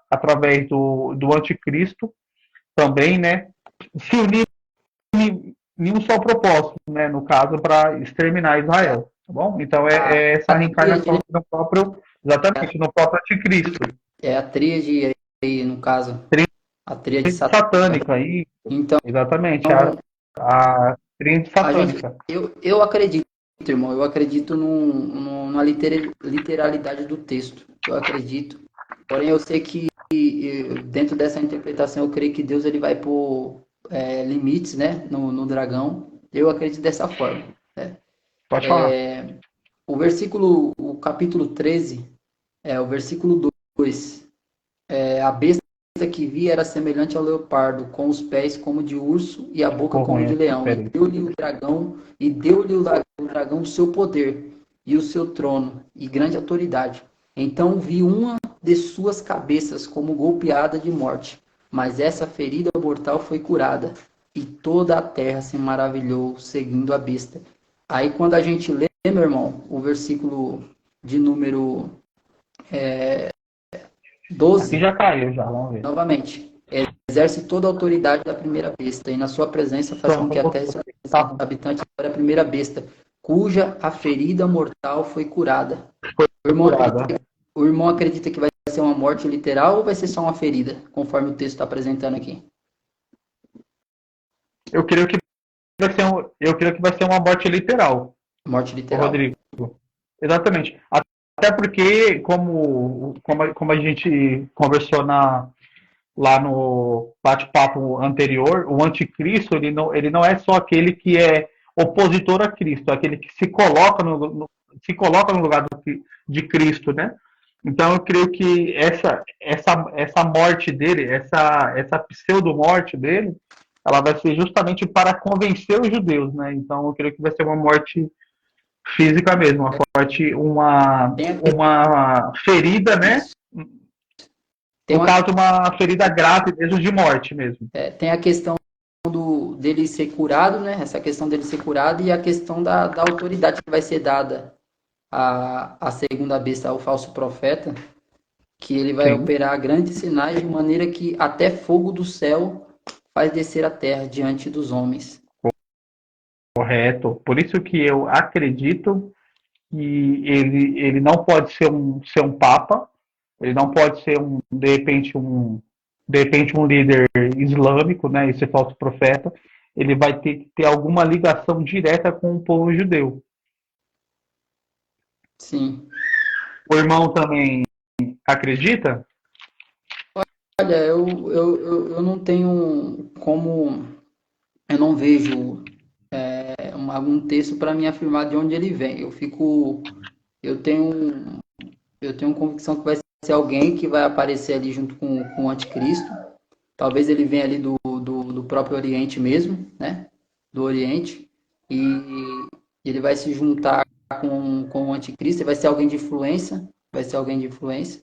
através do anticristo também, né, se unir em um só propósito, né, no caso para exterminar Israel, tá bom? Então é essa reencarnação no próprio, exatamente, no próprio anticristo. É a tríade aí, no caso. A tríade satânica aí. Então, exatamente, a tríade satânica. Eu acredito, irmão, eu acredito numa literalidade do texto. Eu acredito. Porém, eu sei que dentro dessa interpretação, eu creio que Deus ele vai pôr limites, né, no dragão. Eu acredito dessa forma. Né? Pode falar. O capítulo 13, o versículo 2, a besta que vi era semelhante ao leopardo, com os pés como de urso e a boca como de leão. E deu-lhe o dragão o seu poder e o seu trono e grande autoridade. Então vi uma de suas cabeças como golpeada de morte, mas essa ferida mortal foi curada, e toda a terra se maravilhou seguindo a besta. Aí quando a gente lê, meu irmão, o versículo de número 12. Aqui já caiu, já, vamos ver. Novamente, exerce toda a autoridade da primeira besta, e na sua presença faz com que a terra seja habitante da primeira besta, cuja a ferida mortal foi curada. O irmão acredita que vai ser uma morte literal ou vai ser só uma ferida, conforme o texto está apresentando aqui? Eu creio que vai ser uma morte literal. Morte literal. Rodrigo. Exatamente. Até porque, como a gente conversou lá no bate-papo anterior, o anticristo ele não é só aquele que é opositor a Cristo, é aquele que se coloca no lugar de Cristo, né? Então eu creio que essa morte dele, essa pseudo-morte dele, ela vai ser justamente para convencer os judeus, né? Então eu creio que vai ser uma morte física mesmo, Tem a, uma ferida, né? isso. Tem, No uma, caso, uma ferida grave mesmo de morte mesmo. tem a questão dele ser curado, né? Essa questão dele ser curado e a questão da autoridade que vai ser dada à segunda besta, ao falso profeta, que ele vai Sim, operar grandes sinais de maneira que até fogo do céu faz descer a terra diante dos homens. correto. Por isso que eu acredito que ele não pode ser um papa, ele não pode ser de repente um líder islâmico, né? Esse falso profeta, ele vai ter que ter alguma ligação direta com o povo judeu. Sim. O irmão também acredita? Olha, eu não tenho como, eu não vejo algum texto para me afirmar de onde ele vem. Eu tenho, eu tenho convicção que vai ser alguém que vai aparecer ali junto com o anticristo. Talvez ele venha ali do próprio Oriente mesmo, né? Do Oriente. E ele vai se juntar com o anticristo, ele vai ser alguém de influência, vai ser alguém de influência.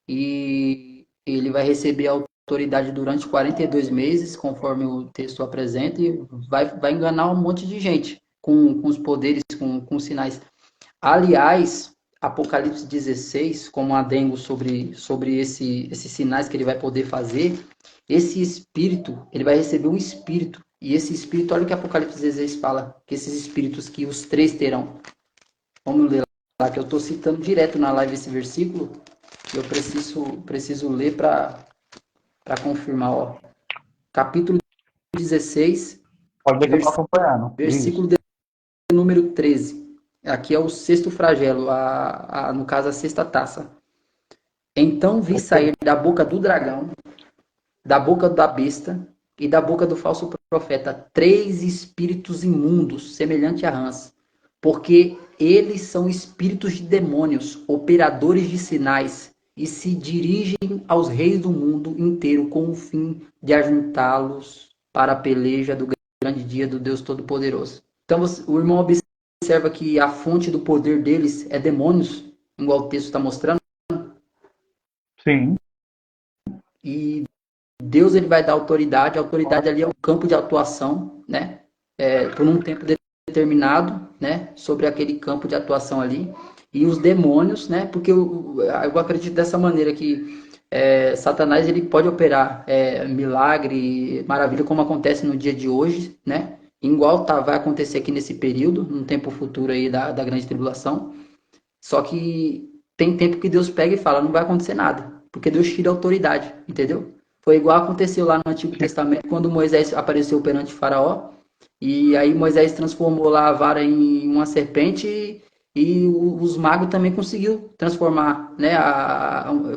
E ele vai receber a autoridade durante 42 meses, conforme o texto apresenta, e vai enganar um monte de gente com os poderes, com sinais. Aliás, Apocalipse 16, como um adengo sobre esses sinais que ele vai poder fazer, esse espírito, ele vai receber um espírito. E esse espírito, olha o que Apocalipse 16 fala, que esses espíritos que os três terão. Vamos ler lá, que eu estou citando direto na live esse versículo, eu preciso ler para confirmar. Ó. Capítulo 16, Pode ver que eu estou acompanhando. Isso. versículo de número 13. Aqui é o sexto flagelo, no caso a sexta taça. Então vi sair da boca do dragão, da boca da besta e da boca do falso profeta 3 espíritos imundos, semelhante a rãs, porque eles são espíritos de demônios, operadores de sinais, e se dirigem aos reis do mundo inteiro com o fim de ajuntá-los para a peleja do grande dia do Deus Todo-Poderoso. Então o irmão observa que a fonte do poder deles é demônios, igual o texto está mostrando, Sim. e Deus ele vai dar autoridade, a autoridade ali é o campo de atuação, né? Por um tempo determinado, né? Sobre aquele campo de atuação ali. E os demônios, né? Porque eu acredito dessa maneira que Satanás ele pode operar milagre, maravilha, como acontece no dia de hoje, né? Igual vai acontecer aqui nesse período, num tempo futuro aí da grande tribulação. Só que tem tempo que Deus pega e fala, não vai acontecer nada, porque Deus tira a autoridade, entendeu? Foi igual aconteceu lá no Antigo Testamento, quando Moisés apareceu perante Faraó, e aí Moisés transformou lá a vara em uma serpente, e os magos também conseguiu transformar, né,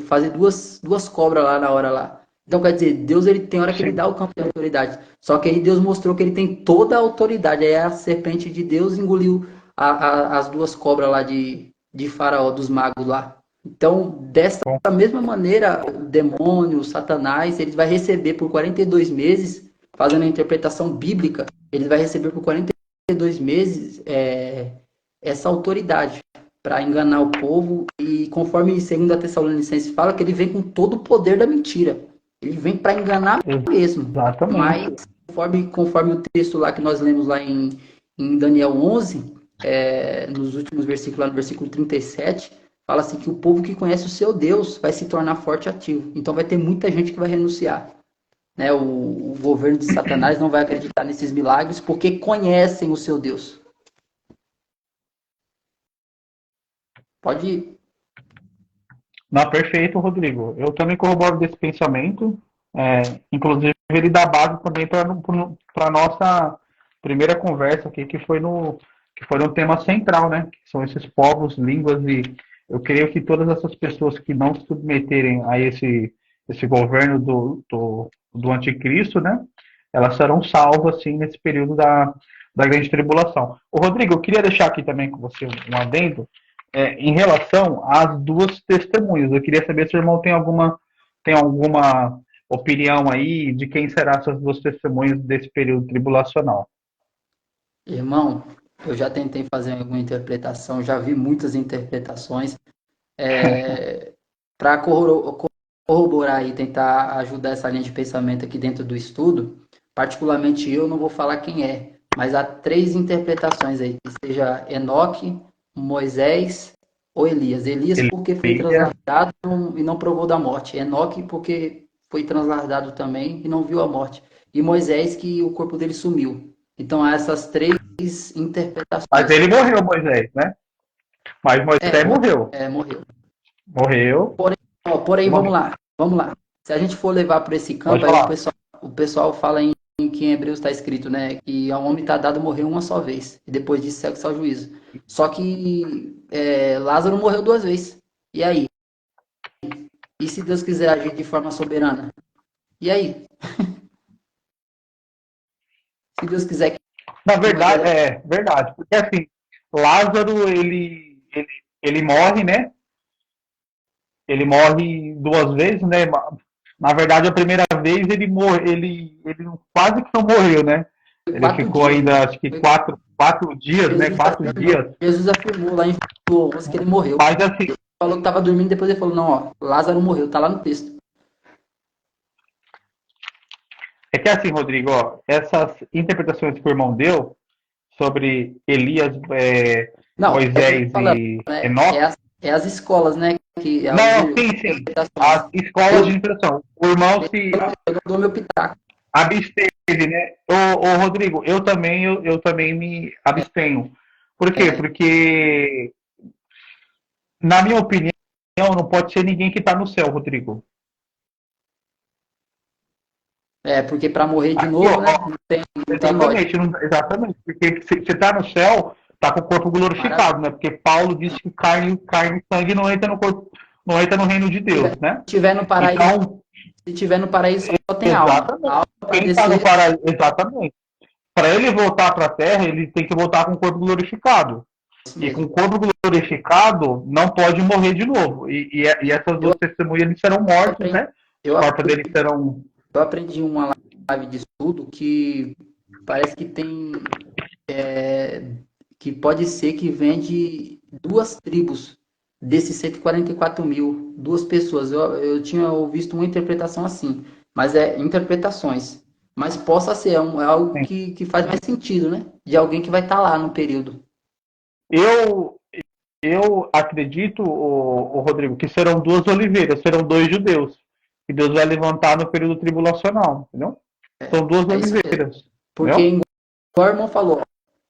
fazer duas cobras lá na hora lá. Então, quer dizer, Deus ele tem hora que ele Sim. dá o campo de autoridade. Só que aí Deus mostrou que ele tem toda a autoridade. Aí a serpente de Deus engoliu as duas cobras lá de Faraó, dos magos lá. Então, dessa mesma maneira, o demônio, o Satanás, ele vai receber por 42 meses, fazendo a interpretação bíblica, ele vai receber por 42 meses essa autoridade para enganar o povo. E conforme 2 Tessalonicenses fala, que ele vem com todo o poder da mentira. Ele vem para enganar mesmo. Exatamente. Mas, conforme o texto lá que nós lemos lá em Daniel 11, nos últimos versículos, lá no versículo 37, fala assim que o povo que conhece o seu Deus vai se tornar forte e ativo. Então vai ter muita gente que vai renunciar. Né? O governo de Satanás não vai acreditar nesses milagres porque conhecem o seu Deus. Pode ir. Não, perfeito, Rodrigo. Eu também corroboro desse pensamento. Inclusive, ele dá base também para a nossa primeira conversa aqui, que que foi um tema central, né? Que são esses povos, línguas, e eu creio que todas essas pessoas que não se submeterem a esse governo do anticristo, né? Elas serão salvas, assim, nesse período da grande tribulação. Ô, Rodrigo, eu queria deixar aqui também com você um adendo em relação às duas testemunhas. Eu queria saber se o irmão tem alguma opinião aí de quem serão essas duas testemunhas desse período tribulacional. Irmão, eu já tentei fazer alguma interpretação, já vi muitas interpretações. Para corroborar e tentar ajudar essa linha de pensamento aqui dentro do estudo, particularmente eu não vou falar quem é, mas há três interpretações aí, que seja Enoque, Moisés ou Elias. Elias porque foi transladado e não provou da morte. Enoque porque foi transladado também e não viu a morte. E Moisés que o corpo dele sumiu. Então há essas três interpretações. Mas ele morreu, Moisés, né? Mas Moisés morreu. Morreu. Morreu. Porém, vamos lá. Se a gente for levar para esse campo, aí o pessoal fala que em Hebreus está escrito, né? Que ao homem está dado morrer uma só vez, e depois disso segue só o juízo. Só que Lázaro morreu 2 vezes. E aí? E se Deus quiser agir de forma soberana? E aí? Se Deus quiser. Na verdade, verdade. Porque assim, Lázaro, ele morre, né? Ele morre 2 vezes, né? Na verdade, a primeira vez ele quase que não morreu, né? Ele ficou ainda, acho que 4 dias, Jesus, né? 4 dias. Jesus afirmou lá em João 11 que ele morreu. Mas assim, ele falou que estava dormindo, depois ele falou, não, ó, Lázaro morreu, tá lá no texto. É que assim, Rodrigo, ó, essas interpretações que o irmão deu sobre Elias, Moisés e Enoque... as escolas, né? Que não, sim. As escolas de interpretação. O irmão se absteve, né? Ô, Rodrigo, eu também me abstenho. Por quê? Porque, na minha opinião, não pode ser ninguém que está no céu, Rodrigo. Porque para morrer de novo, né? Não tem exatamente. Porque se você está no céu, está com o corpo glorificado, né? Porque Paulo disse que carne e sangue não entra no corpo, não entra no reino de Deus, né? Se tiver no paraíso, então, se tiver no paraíso só tem alma. Quem tá no paraíso, exatamente. Para ele voltar para a Terra, ele tem que voltar com o corpo glorificado. E com o corpo glorificado, não pode morrer de novo. E essas duas testemunhas eles serão mortos, né? Os corpos deles serão... Eu aprendi uma live de estudo que parece que tem... que pode ser que vem de 2 tribos desses 144 mil, 2 pessoas. Eu tinha visto uma interpretação assim, mas interpretações. Mas possa ser algo que faz mais sentido, né? De alguém que vai estar lá no período. Eu acredito, Rodrigo, que serão 2 oliveiras, serão 2 judeus. Que Deus vai levantar no período tribulacional, entendeu? São 2 oliveiras. Porque, igual o irmão falou,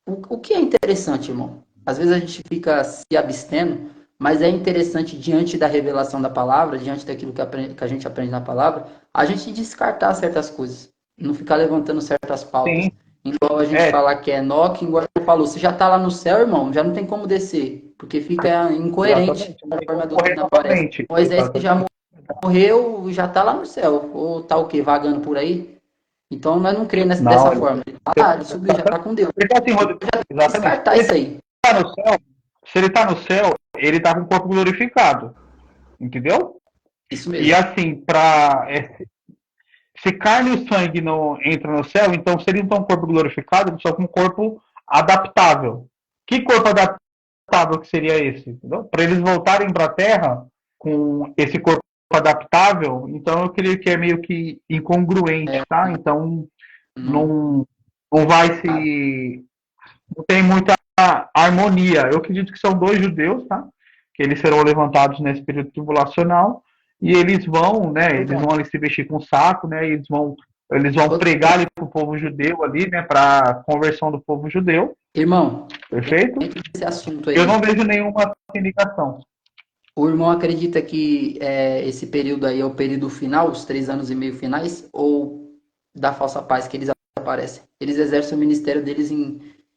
o que é interessante, irmão? Às vezes a gente fica se abstendo, mas é interessante, diante da revelação da palavra, diante daquilo que a gente aprende na palavra, a gente descartar certas coisas. Não ficar levantando certas pautas. Sim. Igual a gente falar que é Enoque, igual ele falou, você já está lá no céu, irmão, já não tem como descer, porque fica incoerente conforme a doutrina aparece. Moisés que já morreu, já está lá no céu, ou está o quê? Vagando por aí? Então nós não cremos dessa forma. Ele subiu, já está com Deus. Porque assim, Rodrigo, descartar isso aí. Se ele está no céu, ele está com o corpo glorificado. Entendeu? Isso mesmo. E assim, se carne e sangue não entram no céu, então se ele não tem um corpo glorificado, ele só com um corpo adaptável. Que corpo adaptável que seria esse? Para eles voltarem para a Terra com esse corpo adaptável, então eu creio que é meio que incongruente, tá? Então não vai se... Não tem muita harmonia. Eu acredito que são 2 judeus, tá? Que eles serão levantados nesse período tribulacional e eles vão, né? Eles vão ali se vestir com saco, né? E eles vão pregar ali para o povo judeu ali, né? Para a conversão do povo judeu. Irmão, perfeito? Esse assunto aí, eu não vejo nenhuma indicação. O irmão acredita que esse período aí é o período final, os 3 anos e meio finais, ou da falsa paz que eles aparecem? Eles exercem o ministério deles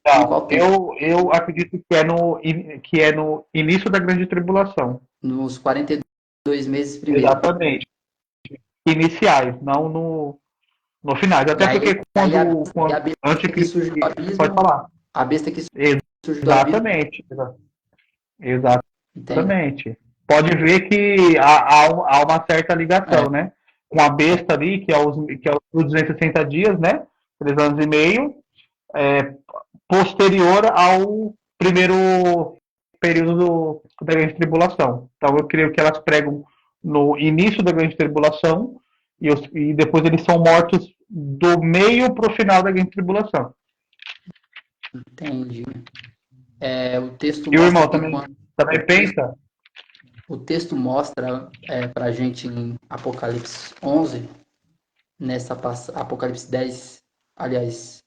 Em Não, qual tempo? eu acredito que é no início da grande tribulação. Nos 42 meses primeiro. Exatamente. Iniciais, não no final. E Até aí, porque e a besta que anticristo. surge do Pode abismo, falar. a besta que surge do abismo, Exatamente. entende? Exatamente. Pode ver que há uma certa É, ligação, né? Com a besta ali, que é os 260 dias, né? 3 anos e meio, é, posterior ao primeiro período da Grande Tribulação. Então, eu creio que elas pregam no início da Grande Tribulação e depois eles são mortos do meio para o final da Grande Tribulação. entendi. É, o texto E o mostra irmão que o também texto, pensa? o texto mostra para a gente em Apocalipse 11, Apocalipse 10, aliás,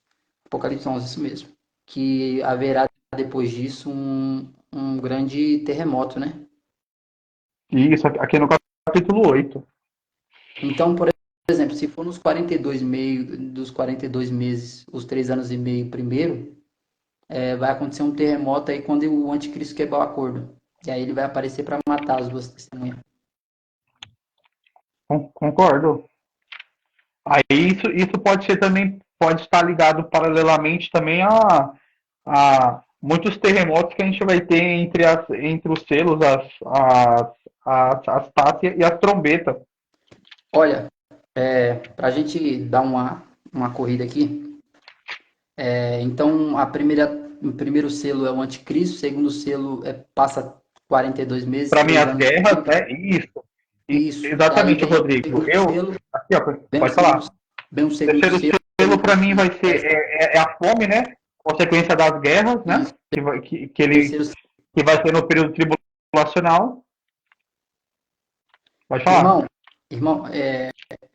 Apocalipse 11, isso mesmo, que haverá depois disso um grande terremoto, né? Isso, aqui no capítulo 8. Então, por exemplo, se for nos 42 meio, dos 42 meses, os 3 anos e meio primeiro, vai acontecer um terremoto aí quando o anticristo quebrar o acordo. E aí ele vai aparecer para matar as duas testemunhas. Concordo. Aí isso pode ser também, pode estar ligado paralelamente também a muitos terremotos que a gente vai ter entre os selos, as taças e as trombetas. Olha, para a gente dar uma corrida aqui, então o primeiro selo é o anticristo, o segundo selo passa 42 meses, Para mim, 3 as anos e guerras, meio. né? Isso. Isso. E aí Exatamente, vem o Rodrigo. segundo selo, Aqui, ó, vem o pode segundo, falar. vem o O segundo terceiro selo, selo para mim, que vai ser a fome, né? Consequência das guerras, né? isso, Ele terceiro. que vai ser no período tribulacional. Pode falar. Irmão, irmão,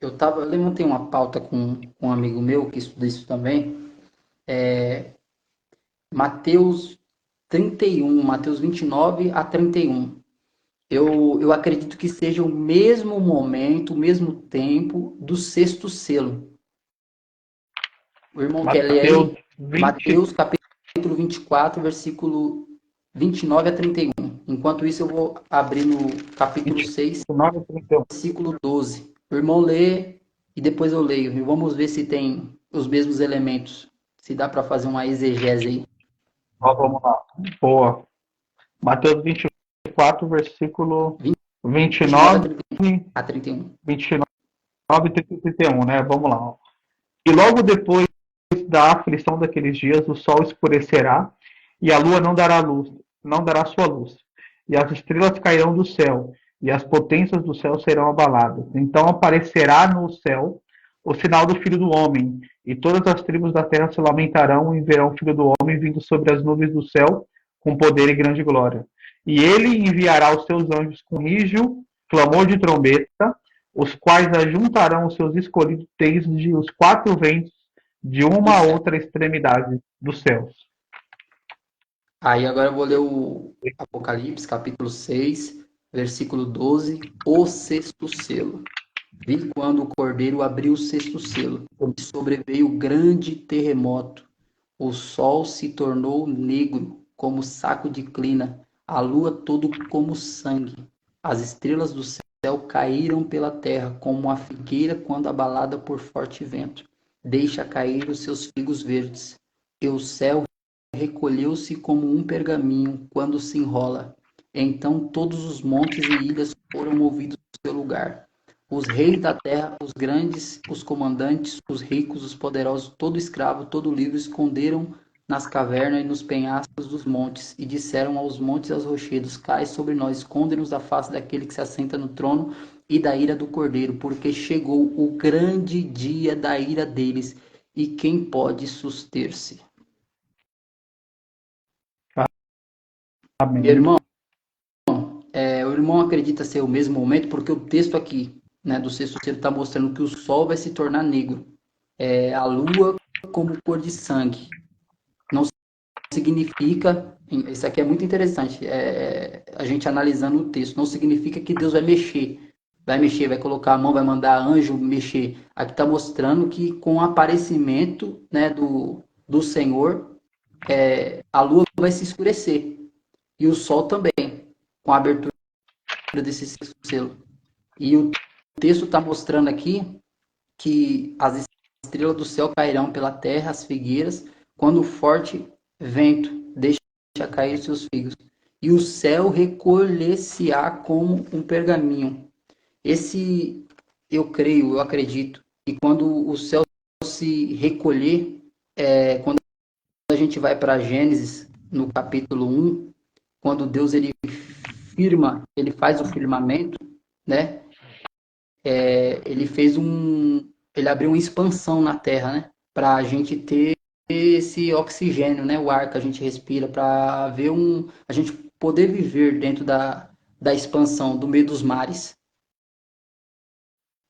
eu levantei uma pauta com um amigo meu que estuda isso também. Mateus 31, Mateus 29 a 31. Eu acredito que seja o mesmo momento, o mesmo tempo do sexto selo. O irmão quer ler Mateus aí? 20. Mateus capítulo 24, versículo 29 a 31. Enquanto isso, eu vou abrir no capítulo 6, 29 e 31. versículo 12. O irmão lê e depois eu leio. E vamos ver se tem os mesmos elementos. Se dá para fazer uma exegese aí. Ó, vamos lá. Boa. Mateus 24, versículo 29 29, a 31. 29 e 31, né? Vamos lá. E logo depois da aflição daqueles dias, o sol escurecerá e a lua não dará luz, não dará sua luz. E as estrelas cairão do céu e as potências do céu serão abaladas. Então aparecerá no céu o sinal do Filho do Homem, e todas as tribos da terra se lamentarão e verão o Filho do Homem vindo sobre as nuvens do céu com poder e grande glória. E ele enviará os seus anjos com rígio, clamor de trombeta, os quais ajuntarão os seus escolhidos desde os quatro ventos de Do uma a céu. outra extremidade dos céus. Aí agora eu vou ler o Apocalipse, capítulo 6, versículo 12, o sexto selo. Vi quando o cordeiro abriu o sexto selo, e sobreveio grande terremoto. O sol se tornou negro, como saco de clina, a lua todo como sangue. As estrelas do céu caíram pela terra, como a figueira quando abalada por forte vento. Deixa cair os seus figos verdes. E o céu recolheu-se como um pergaminho quando se enrola. Então todos os montes e ilhas foram movidos do seu lugar. Os reis da terra, os grandes, os comandantes, os ricos, os poderosos, todo escravo, todo livre, esconderam nas cavernas e nos penhascos dos montes, e disseram aos montes e aos rochedos: Cai sobre nós, esconde-nos da face daquele que se assenta no trono e da ira do cordeiro, porque chegou o grande dia da ira deles, e quem pode suster-se? Meu Amém. irmão, o irmão acredita ser o mesmo momento, porque o texto aqui, né, do sexto selo está mostrando que o sol vai se tornar negro, a lua como cor de sangue. Não significa, isso aqui é muito interessante, a gente analisando o texto, não significa que Deus vai mexer, vai colocar a mão, vai mandar anjo mexer. Aqui está mostrando que com o aparecimento, né, do Senhor, a lua vai se escurecer. E o sol também, com a abertura desse sexto selo. E o texto está mostrando aqui que as estrelas do céu cairão pela terra, as figueiras, quando o forte vento deixa cair seus figos. E o céu recolher-se-á como um pergaminho. Esse, eu creio, eu acredito, que quando o céu se recolher, quando a gente vai para Gênesis, no capítulo 1, quando Deus ele firma, ele faz o firmamento, né? Ele abriu uma expansão na Terra, né? Para a gente ter esse oxigênio, né? O ar que a gente respira, para a gente poder viver dentro da expansão, do meio dos mares.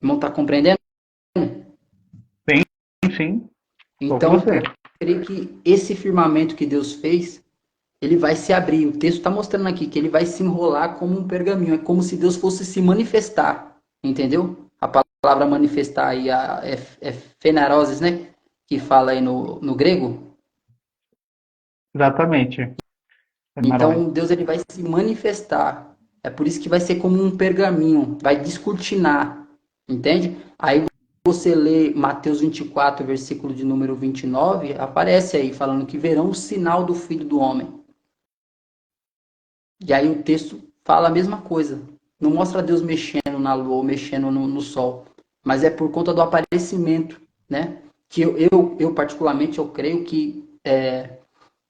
Irmão, tá compreendendo? Sim, sim. Então, eu creio que esse firmamento que Deus fez, ele vai se abrir. O texto está mostrando aqui que ele vai se enrolar como um pergaminho. É como se Deus fosse se manifestar. Entendeu? A palavra manifestar aí é fenaroses, né? Que fala aí no grego. Exatamente. Então, Deus ele vai se manifestar. É por isso que vai ser como um pergaminho. Vai descortinar. Entende? Aí você lê Mateus 24, versículo de número 29, aparece aí falando que verão o sinal do Filho do Homem. E aí o texto fala a mesma coisa. Não mostra Deus mexendo na lua ou mexendo no sol. Mas é por conta do aparecimento, né? Que eu particularmente, eu creio que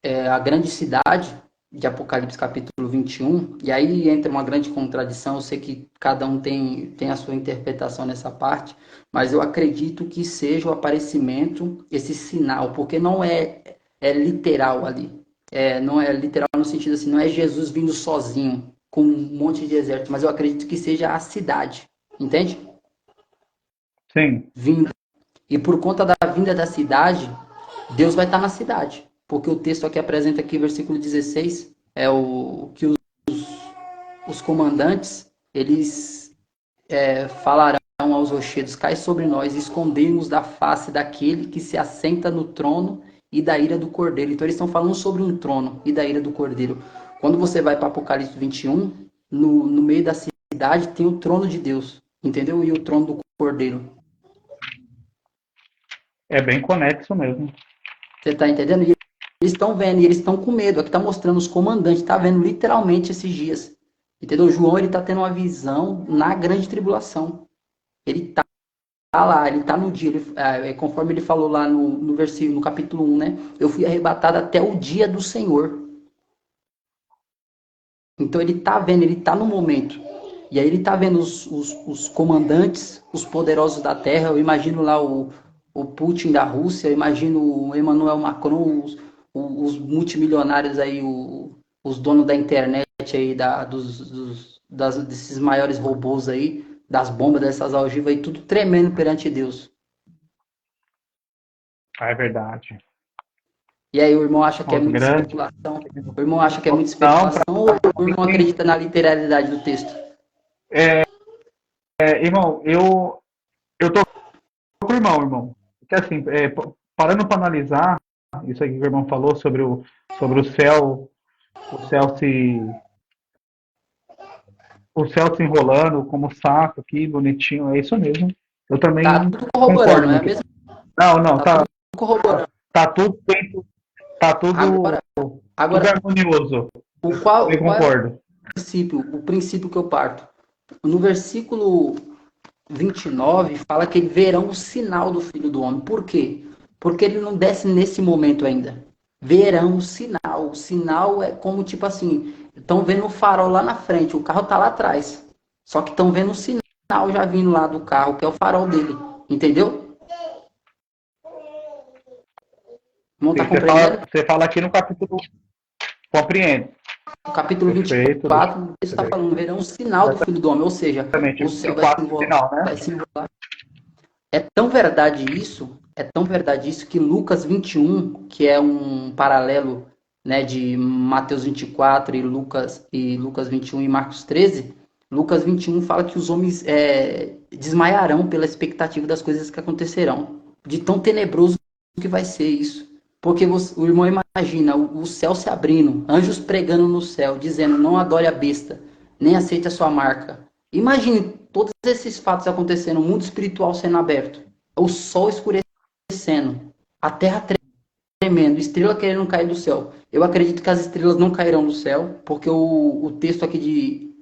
a grande cidade de Apocalipse capítulo 21, e aí entra uma grande contradição, eu sei que cada um tem a sua interpretação nessa parte, mas eu acredito que seja o aparecimento, esse sinal, porque não é literal ali. Não é literal no sentido assim, não é Jesus vindo sozinho, com um monte de exército, mas eu acredito que seja a cidade, entende? Sim. Vindo. E por conta da vinda da cidade, Deus vai estar na cidade. Porque o texto aqui apresenta aqui, versículo 16, é o que os comandantes, eles falarão aos rochedos, cai sobre nós, escondemos da face daquele que se assenta no trono e da ira do cordeiro. Então eles estão falando sobre um trono e da ira do cordeiro. Quando você vai para Apocalipse 21, no meio da cidade tem o trono de Deus, entendeu? E o trono do cordeiro. É bem conexo mesmo. Você está entendendo? E eles estão vendo, e eles estão com medo. Aqui está mostrando os comandantes, está vendo literalmente esses dias. Entendeu? João, ele está tendo uma visão na grande tribulação. Ele está lá, ele está no dia, conforme ele falou lá no versículo, no capítulo 1, né? Eu fui arrebatado até o dia do Senhor. Então ele está vendo, ele está no momento. E aí ele está vendo os comandantes, os poderosos da terra. Eu imagino lá o Putin da Rússia, eu imagino o Emmanuel Macron, os multimilionários aí, os donos da internet aí, desses maiores robôs aí, das bombas, dessas algivas aí, tudo tremendo perante Deus. É verdade. E aí o irmão acha que é muita especulação? O irmão acha que é muita especulação ou o irmão acredita na literalidade do texto? Irmão, eu tô com o irmão. Porque assim, parando para analisar isso aí que o irmão falou sobre o céu, o céu se enrolando como saco aqui, bonitinho, é isso mesmo. Eu também tá tudo corroborando, não é mesmo? Não, tá tudo corroborando. Tá tudo bem, tá tudo harmonioso. Qual eu concordo. O princípio que eu parto. No versículo 29 fala que verão o sinal do Filho do Homem. Por quê? Porque ele não desce nesse momento ainda. Verão o sinal. O sinal é como tipo assim, estão vendo o farol lá na frente, o carro tá lá atrás. Só que estão vendo o sinal já vindo lá do carro, que é o farol dele. Entendeu? Não tá compreendendo? Você fala aqui no capítulo. Compreendo. No capítulo 24, ele está falando, verão o sinal do Filho do Homem, ou seja, o céu vai se enrolar. É tão verdade isso que Lucas 21, que é um paralelo, né, de Mateus 24 e Lucas 21 e Marcos 13, Lucas 21 fala que os homens desmaiarão pela expectativa das coisas que acontecerão, de tão tenebroso que vai ser isso. Porque o irmão imagina o céu se abrindo, anjos pregando no céu, dizendo: não adore a besta, nem aceite a sua marca. Imagine todos esses fatos acontecendo, o mundo espiritual sendo aberto, o sol escurecendo, a terra tremendo, estrela querendo cair do céu. Eu acredito que as estrelas não cairão do céu, porque o texto aqui de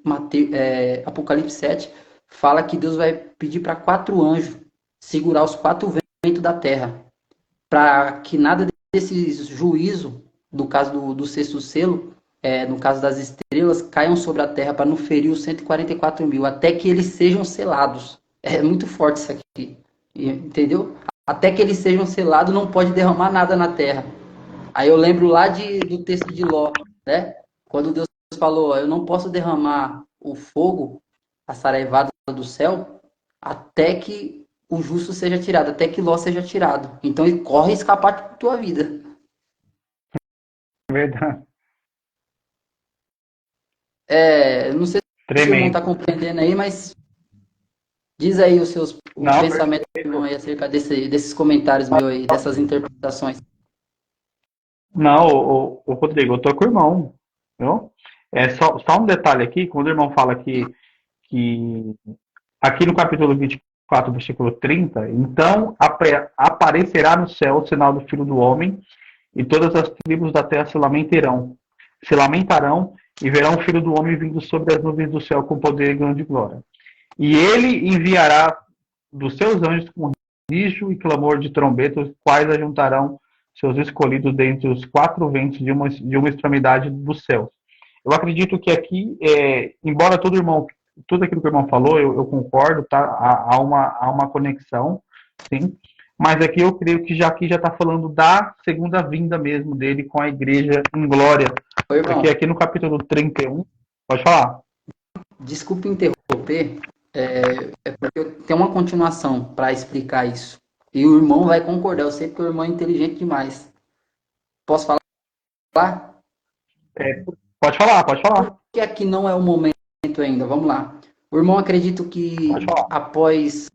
Apocalipse 7 fala que Deus vai pedir para 4 anjos segurar os 4 ventos da terra, para que nada desse juízo, do caso do sexto selo, no caso das estrelas, caiam sobre a terra para não ferir os 144 mil, até que eles sejam selados. É muito forte isso aqui, entendeu? Até que eles sejam selados, não pode derramar nada na terra. Aí eu lembro lá do texto de Ló, né? Quando Deus falou: eu não posso derramar o fogo, a saraivada do céu, até que o justo seja tirado, até que Ló seja tirado. Então ele corre escapar da tua vida. Verdade. Não sei se o irmão está Tremendo. compreendendo aí, mas diz aí o Não, pensamento do irmão aí acerca desses comentários meus aí, dessas interpretações. não, o Rodrigo, eu tô com o irmão. Viu? Só um detalhe aqui, quando o irmão fala que aqui no capítulo 24, versículo 30, então aparecerá no céu o sinal do Filho do Homem, e todas as tribos da terra se lamentarão e verão o Filho do Homem vindo sobre as nuvens do céu com poder e grande glória. E ele enviará dos seus anjos com rijo e clamor de trombetas, os quais ajuntarão seus escolhidos dentre os 4 ventos de uma extremidade dos céus. Eu acredito que aqui, embora tudo aquilo que o irmão falou, eu concordo, tá? Há uma conexão, sim. Mas aqui eu creio que aqui já está falando da segunda vinda mesmo dele com a igreja em glória. Ô, irmão, Porque aqui no capítulo 31, pode falar. desculpe interromper, porque tem uma continuação para explicar isso. E o irmão vai concordar, eu sei que o irmão é inteligente demais. Posso falar? Pode falar, pode falar. Porque aqui não é o momento ainda, vamos lá. O irmão acredita que Pode falar. após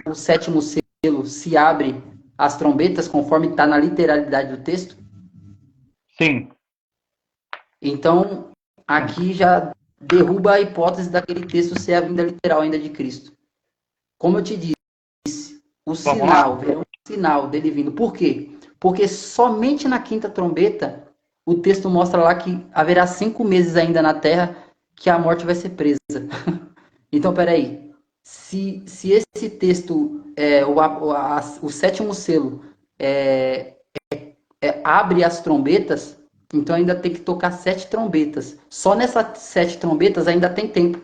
o sétimo selo se abre as trombetas, conforme está na literalidade do texto? Sim. Então, aqui já derruba a hipótese daquele texto ser a vinda literal ainda de Cristo. Como eu te disse, o sinal, verão o sinal dele vindo. Por quê? Porque somente na quinta trombeta, o texto mostra lá que haverá 5 meses ainda na terra que a morte vai ser presa. Então, peraí. Se esse texto, o sétimo selo, abre as trombetas, então ainda tem que tocar 7 trombetas. Só nessas 7 trombetas ainda tem tempo.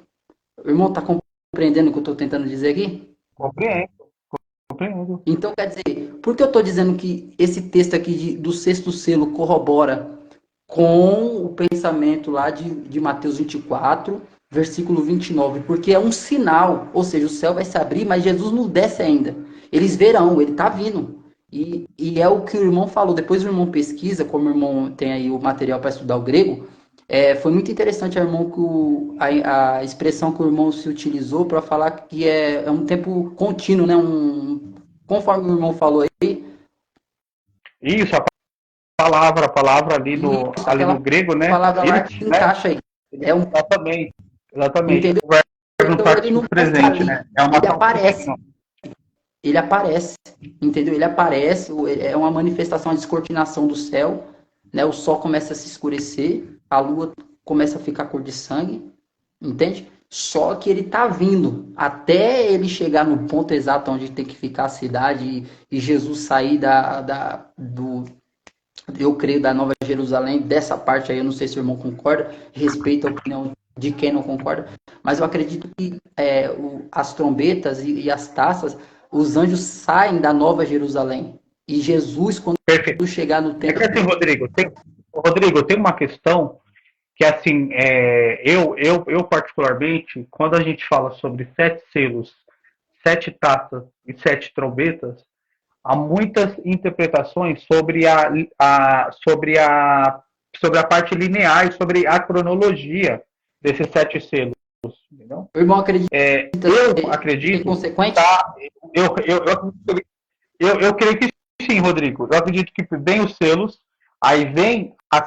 O irmão está compreendendo o que eu estou tentando dizer aqui? Compreendo. Compreendo. Então, quer dizer, por que eu estou dizendo que esse texto aqui do sexto selo corrobora com o pensamento lá de Mateus 24, versículo 29? Porque é um sinal, ou seja, o céu vai se abrir, mas Jesus não desce ainda. Eles verão, ele está vindo. E é o que o irmão falou. Depois o irmão pesquisa, como o irmão tem aí o material para estudar o grego. Foi muito interessante, irmão, a expressão que o irmão se utilizou para falar que é um tempo contínuo, né? Conforme o irmão falou aí. Isso, a palavra ali no grego, né? Palavra lá que encaixa aí. Exatamente. Exatamente. Entendeu? O verbo no Então ele participo não presente, ali, né? É uma ele ação aparece. contínua. Ele aparece, entendeu? Ele aparece, é uma manifestação, a descortinação do céu, né? O sol começa a se escurecer, a lua começa a ficar cor de sangue, entende? Só que ele tá vindo, até ele chegar no ponto exato onde tem que ficar a cidade e Jesus sair eu creio, da Nova Jerusalém, dessa parte aí, eu não sei se o irmão concorda, respeito a opinião de quem não concorda, mas eu acredito que as trombetas e as taças, os anjos saem da Nova Jerusalém. E Jesus, quando Perfeito. chegar no templo... É que assim, Rodrigo, tem uma questão que, assim, eu particularmente, quando a gente fala sobre 7 selos, 7 taças e 7 trombetas, há muitas interpretações sobre a parte linear e sobre a cronologia desses 7 selos. Entendeu? O irmão acredita eu acredito. inconsequente? Tá, eu creio que sim, Rodrigo. Eu acredito que vem os selos, aí vem a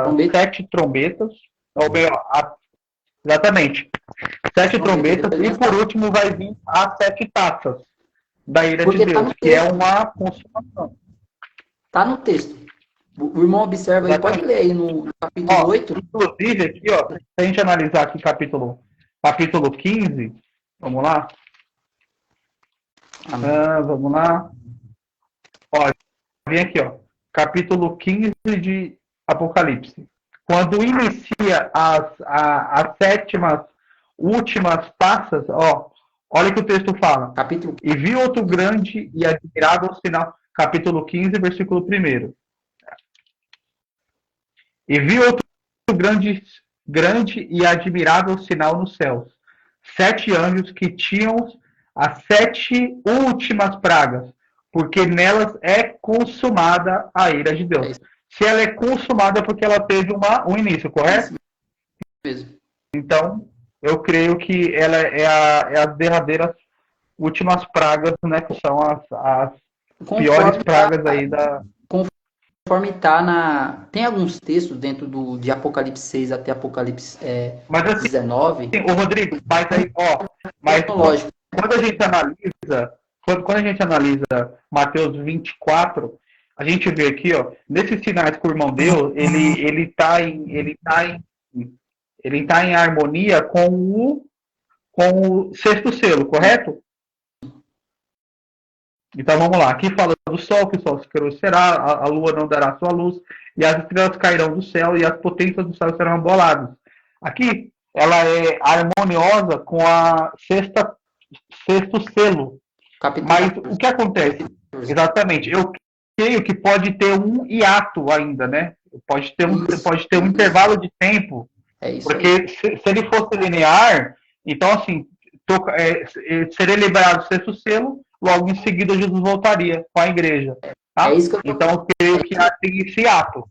Trombeta, sete trombetas, ou bem, exatamente, sete trombeta, trombetas, depois vem e as por taças. último vai vir as sete taças da ira de Porque tá no Deus, que é texto. uma consumação. Tá no texto. O irmão observa aí, pode Exatamente. ler aí no capítulo Ó, 8. inclusive aqui, ó, se a gente analisar aqui capítulo 15, vamos lá. Amém. Vamos lá. Ó, vem aqui, ó. Capítulo 15 de Apocalipse. Quando inicia as sétimas, últimas taças, ó, olha o que o texto fala. Capítulo. E vi outro grande e admirável sinal. Capítulo 15, versículo 1. E vi outro grande e admirável sinal nos céus. 7 anjos que tinham as 7 últimas pragas, porque nelas é consumada a ira de É Deus. isso Se ela é consumada é porque ela teve um início, correto? mesmo. Então, eu creio que ela é as derradeiras últimas pragas, né? Que são as piores Conforme tá, pragas aí da. conforme tá na. Tem alguns textos dentro de Apocalipse 6 até Apocalipse Mas assim, 19, ô Rodrigo, mas aí, ó, mas cronológico. quando a gente analisa Mateus 24, a gente vê aqui, ó, nesses sinais que o irmão deu, ele tá em harmonia com o sexto selo, correto? Então vamos lá. Aqui fala do sol, que o sol se escurecerá, a lua não dará sua luz, e as estrelas cairão do céu, e as potências do céu serão abaladas. Aqui, ela é harmoniosa com a sexto selo. Capítulo Mas 14. o que acontece? Exatamente. Eu creio que pode ter um hiato ainda, né? Isso, Pode ter um intervalo de tempo, é isso aí. porque se ele fosse linear, então assim, seria liberado o sexto selo, logo em seguida Jesus voltaria com a igreja. É Tá? isso que eu tô. Então eu creio que há esse ato.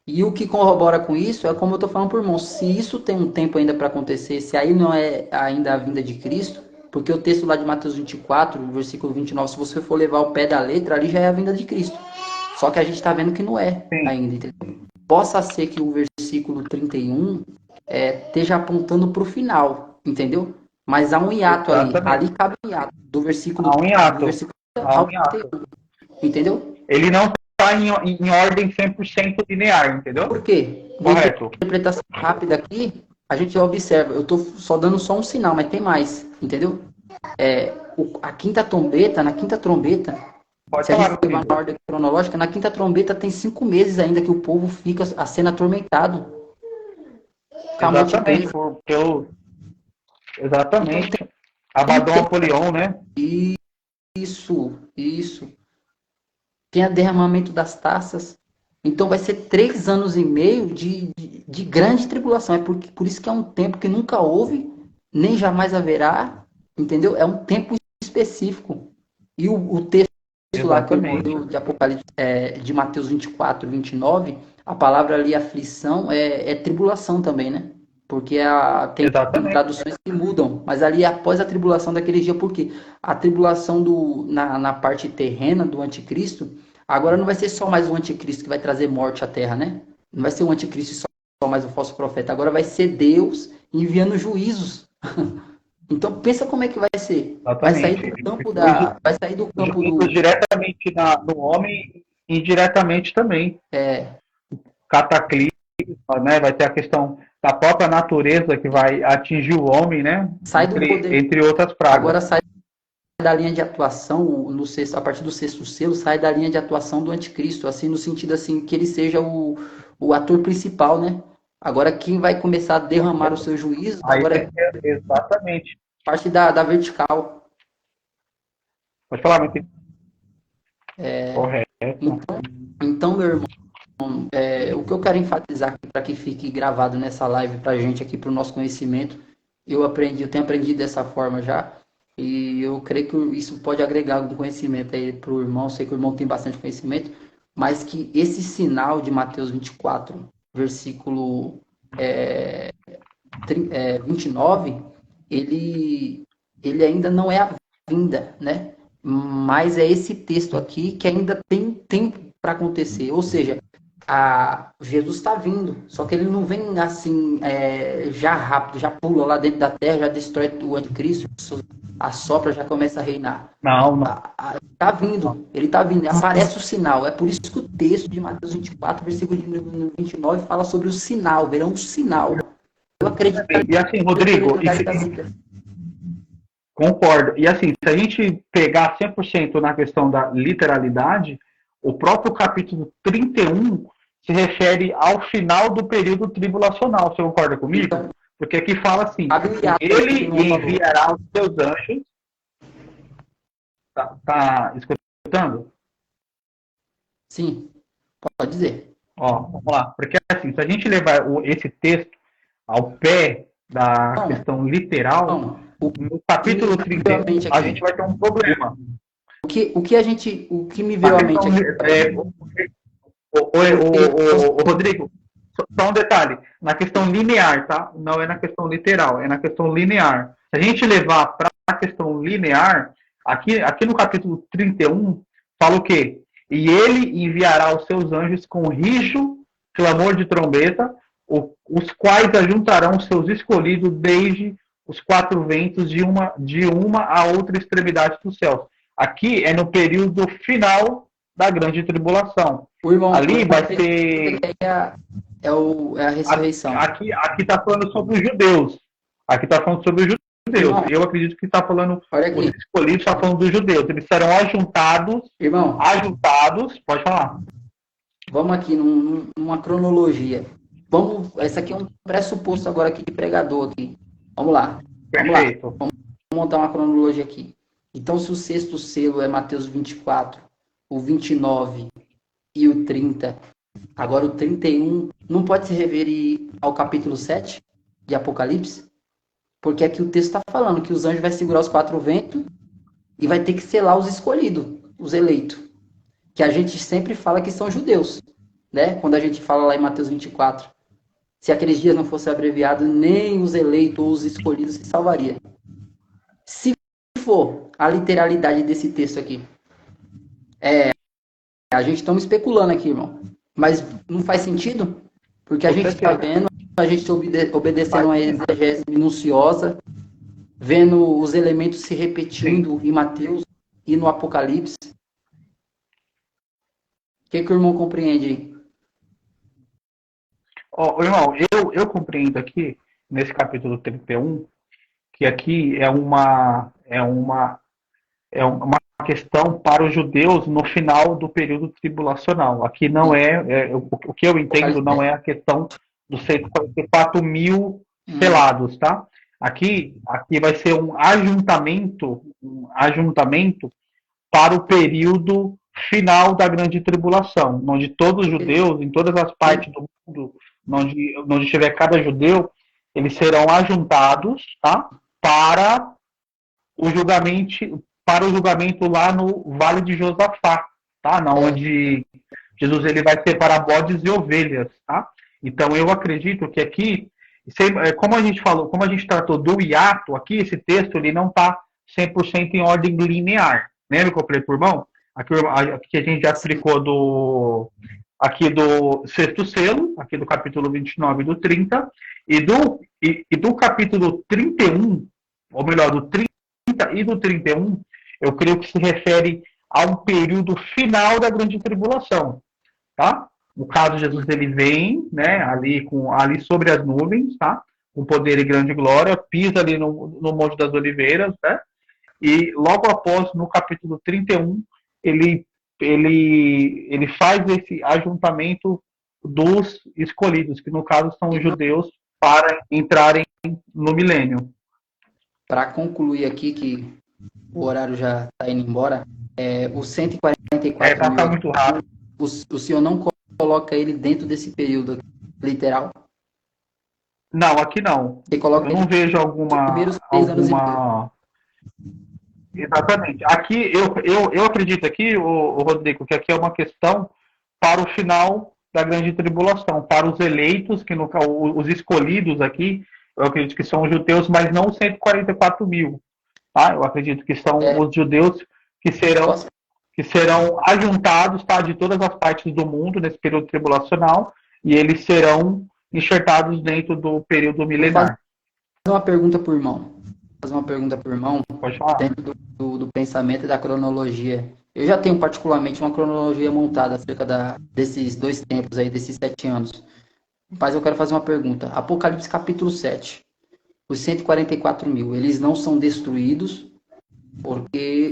E o que corrobora com isso é como eu estou falando por irmão. Se isso tem um tempo ainda para acontecer, se aí não é ainda a vinda de Cristo, porque o texto lá de Mateus 24, versículo 29, se você for levar o pé da letra, ali já é a vinda de Cristo. Só que a gente está vendo que não é Sim, ainda, entendeu? Possa ser que o versículo 31 esteja apontando para o final, entendeu? Mas há um hiato ali. exatamente. Ali cabe um hiato. Há um Do hiato. versículo Há ao um hiato. 31, entendeu? Ele não está em ordem 100% linear, entendeu? Por quê? Vou ter Correto. uma interpretação rápida aqui. A gente observa. Eu estou só dando só um sinal, mas tem mais, entendeu? A quinta trombeta, na quinta trombeta, Pode se a gente falar, for meu levar na querido. ordem cronológica, na quinta trombeta tem 5 meses ainda que o povo fica sendo atormentado. Camote Exatamente, presa. Então exatamente. tem um Abaddon tempo. Apolion, né? Isso. Tem a derramamento das taças. Então vai ser 3 anos e meio de grande tribulação. Por isso que é um tempo que nunca houve, nem jamais haverá, entendeu? É um tempo específico. E o texto lá que o irmão Exatamente. deu de Apocalipse, de Mateus 24, 29, a palavra ali, aflição, é tribulação também, né? Porque tem Exatamente. traduções que mudam, mas ali é após a tribulação daquele dia, porque a tribulação na parte terrena do anticristo, agora não vai ser só mais o anticristo que vai trazer morte à terra, né? Não vai ser o anticristo e só mais o falso profeta, agora vai ser Deus enviando juízos. Então pensa como é que vai ser. Vai sair Exatamente. do campo vai sair do campo Juízos do diretamente no homem e indiretamente também. Cataclisma, né? Vai ter a questão da própria natureza que vai atingir o homem, né? sai do poder, Entre outras pragas. agora sai da linha de atuação a partir do sexto selo, sai da linha de atuação do anticristo, assim no sentido assim que ele seja o ator principal, né? Agora quem vai começar a derramar o seu juízo Aí agora vai é ser exatamente. parte da vertical. Pode falar, meu querido. Correto. Então, meu irmão, o que eu quero enfatizar para que fique gravado nessa live para a gente aqui, para o nosso conhecimento, eu tenho aprendido dessa forma já, e eu creio que isso pode agregar algum conhecimento aí para o irmão. Sei que o irmão tem bastante conhecimento, mas que esse sinal de Mateus 24, versículo 29, ele ainda não é a vinda, né? mas é esse texto aqui que ainda tem tempo para acontecer. Ou seja, Jesus está vindo, só que ele não vem assim, já rápido, já pula lá dentro da terra, já destrói o anticristo, assopra, já começa a reinar. Não, não. Tá vindo, ele tá vindo, aparece o sinal. É por isso que o texto de Mateus 24, versículo de 29, fala sobre o sinal, verão um sinal. Eu acredito que e assim, Rodrigo, concordo. E assim, se a gente pegar 100% na questão da literalidade, o próprio capítulo 31 se refere ao final do período tribulacional. Você concorda comigo? Então, porque aqui fala assim, ele enviará os seus anjos. Tá escutando? Sim, pode dizer. Ó, vamos lá. Porque assim, se a gente levar esse texto ao pé da questão literal, no capítulo 31, a gente vai ter um problema. O que me veio à mente aqui? Rodrigo, só um detalhe. Na questão linear, tá? Não é na questão literal, é na questão linear. Se a gente levar para a questão linear, aqui no capítulo 31, fala o quê? E ele enviará os seus anjos com rijo, clamor de trombeta, os quais ajuntarão os seus escolhidos desde os quatro ventos de uma a outra extremidade dos céus. Aqui é no período final da grande tribulação. Ali vai ser... É a ressurreição. Aqui está falando sobre os judeus. Aqui está falando sobre os judeus. Irmão, eu acredito que está falando... Os escolhidos está falando dos judeus. Eles serão ajuntados... Irmão, pode falar. Vamos aqui numa cronologia. Esse aqui é um pressuposto agora aqui de pregador aqui. Vamos lá. Perfeito. Vamos montar uma cronologia aqui. Então, se o sexto selo é Mateus 24, o 29 e o 30, agora o 31, não pode se referir ao capítulo 7 de Apocalipse? Porque aqui o texto está falando que os anjos vão segurar os quatro ventos e vai ter que selar os escolhidos, os eleitos. Que a gente sempre fala que são judeus, né? Quando a gente fala lá em Mateus 24. Se aqueles dias não fossem abreviados, nem os eleitos ou os escolhidos se salvaria. Se for a literalidade desse texto aqui, a gente estamos especulando aqui, irmão. Mas não faz sentido? Porque a gente está vendo, a gente obedecendo uma exegese minuciosa, vendo os elementos se repetindo em Mateus e no Apocalipse. O que o irmão compreende aí? Irmão, eu compreendo aqui, nesse capítulo 31, que aqui é uma questão para os judeus no final do período tribulacional. Aqui não o que eu entendo não é a questão dos 144 mil selados, tá? Aqui vai ser um ajuntamento para o período final da grande tribulação, onde todos os judeus, em todas as partes do mundo, onde estiver cada judeu, eles serão ajuntados, tá? Para o julgamento lá no Vale de Josafá, tá? Onde Jesus ele vai separar bodes e ovelhas, tá? Então eu acredito que aqui, como a gente falou, como a gente tratou do hiato aqui, esse texto ele não está 100% em ordem linear. Lembra que eu falei por mão? Aqui a gente já explicou do sexto selo, aqui do capítulo 29 e do 30, e do capítulo 31, ou melhor, do 30 e do 31, eu creio que se refere a um período final da grande tribulação, tá? No caso, Jesus ele vem, né, ali sobre as nuvens, tá? Com poder e grande glória, pisa ali no Monte das Oliveiras, né? E logo após, no capítulo 31, ele faz esse ajuntamento dos escolhidos, que no caso são os judeus, para entrarem no milênio. Para concluir aqui, que o horário já está indo embora, os 144 mil, muito rápido. O senhor não coloca ele dentro desse período literal? Não, aqui não. Eu não vejo alguma... Exatamente. Aqui, eu acredito aqui, o Rodrigo, que aqui é uma questão para o final da grande tribulação, para os eleitos, os escolhidos aqui, eu acredito que são os judeus, mas não os 144 mil. Tá? Eu acredito que são os judeus que serão ajuntados, tá, de todas as partes do mundo nesse período tribulacional, e eles serão enxertados dentro do período milenar. Vou fazer uma pergunta por irmão, Pode falar. dentro do pensamento e da cronologia. Eu já tenho particularmente uma cronologia montada acerca desses dois tempos aí, desses 7 anos. Mas eu quero fazer uma pergunta. Apocalipse capítulo 7. Os 144 mil, eles não são destruídos porque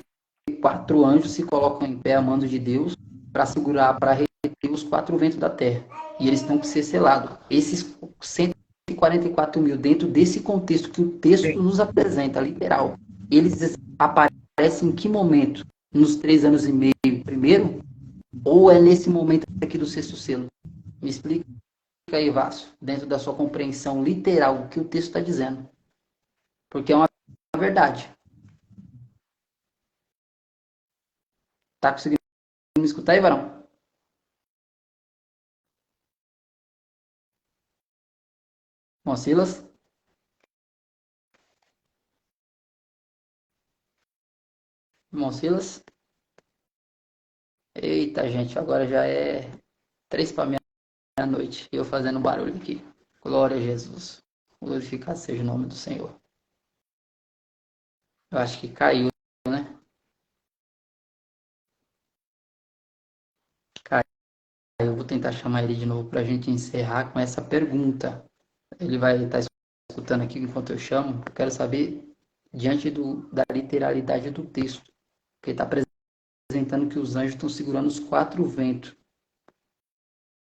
4 anjos se colocam em pé a mando de Deus para segurar, para reter os 4 ventos da terra. E eles têm que ser selados. Esses 144 mil, dentro desse contexto que o texto nos apresenta, literal, eles aparecem em que momento? Nos 3 anos e meio primeiro? Ou é nesse momento aqui do sexto selo? Me explica aí, Vácio, dentro da sua compreensão literal, o que o texto está dizendo. Porque é uma verdade. Tá conseguindo me escutar aí, Varão? Bom, Silas? Irmão Silas? Eita, gente, agora já é 3 para meia-noite. E eu fazendo barulho aqui. Glória a Jesus. Glorificado seja o nome do Senhor. Eu acho que caiu, né? Caiu. Eu vou tentar chamar ele de novo para a gente encerrar com essa pergunta. Ele vai estar escutando aqui enquanto eu chamo. Eu quero saber, diante da literalidade do texto, que está apresentando que os anjos estão segurando os 4 ventos.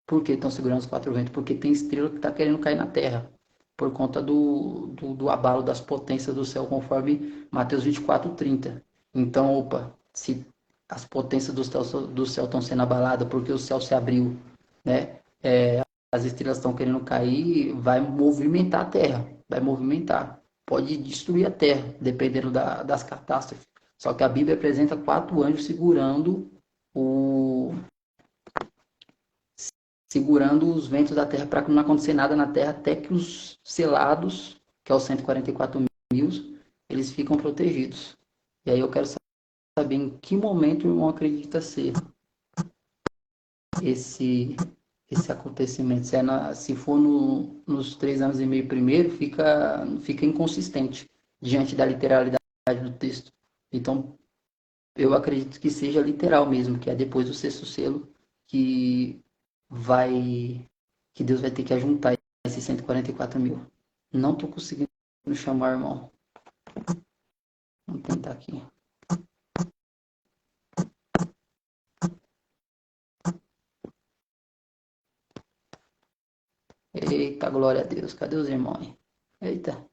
Por que estão segurando os 4 ventos? Porque tem estrela que está querendo cair na Terra, por conta do abalo das potências do céu, conforme Mateus 24:30. Então, se as potências do céu estão sendo abaladas porque o céu se abriu, né? As estrelas estão querendo cair, vai movimentar a Terra, vai movimentar. Pode destruir a Terra, dependendo das catástrofes. Só que a Bíblia apresenta 4 anjos segurando os ventos da terra para não acontecer nada na terra até que os selados, que é os 144 mil, eles ficam protegidos. E aí eu quero saber em que momento o irmão acredita ser esse acontecimento. Se for nos 3 anos e meio primeiro, fica inconsistente diante da literalidade do texto. Então, eu acredito que seja literal mesmo, que é depois do sexto selo que que Deus vai ter que ajuntar esses 144 mil. Não estou conseguindo chamar, irmão. Vamos tentar aqui. Eita, glória a Deus. Cadê os irmãos? Eita.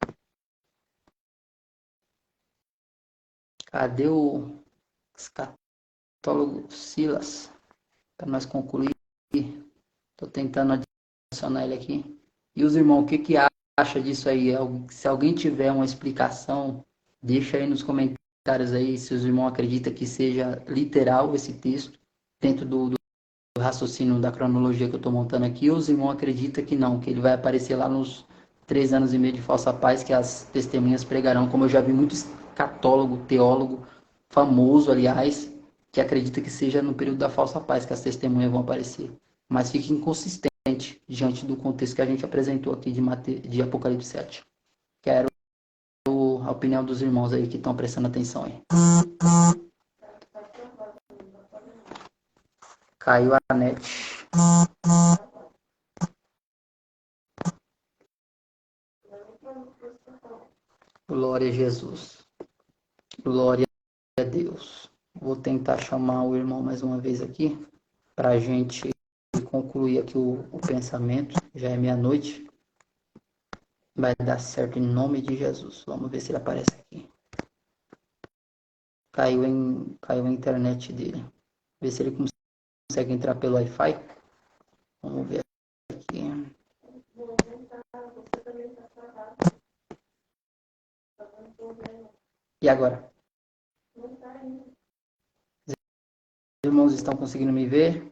Cadê o escatólogo Silas? Para nós concluir. Estou tentando adicionar ele aqui. E os irmãos, o que acha disso aí? Se alguém tiver uma explicação, deixa aí nos comentários aí se os irmãos acreditam que seja literal esse texto, dentro do raciocínio da cronologia que eu estou montando aqui, ou os irmãos acreditam que não, que ele vai aparecer lá nos 3 anos e meio de falsa paz, que as testemunhas pregarão, como eu já vi muitos católogo, teólogo, famoso, aliás, que acredita que seja no período da falsa paz que as testemunhas vão aparecer. Mas fica inconsistente diante do contexto que a gente apresentou aqui de Apocalipse 7. Quero a opinião dos irmãos aí que estão prestando atenção aí. Caiu a net. Glória a Jesus. Glória a Deus. Vou tentar chamar o irmão mais uma vez aqui para a gente concluir aqui o pensamento. Já é meia-noite. Vai dar certo em nome de Jesus. Vamos ver se ele aparece aqui. Caiu a internet dele. Ver se ele consegue entrar pelo Wi-Fi. Vamos ver aqui. E agora? Os irmãos estão conseguindo me ver?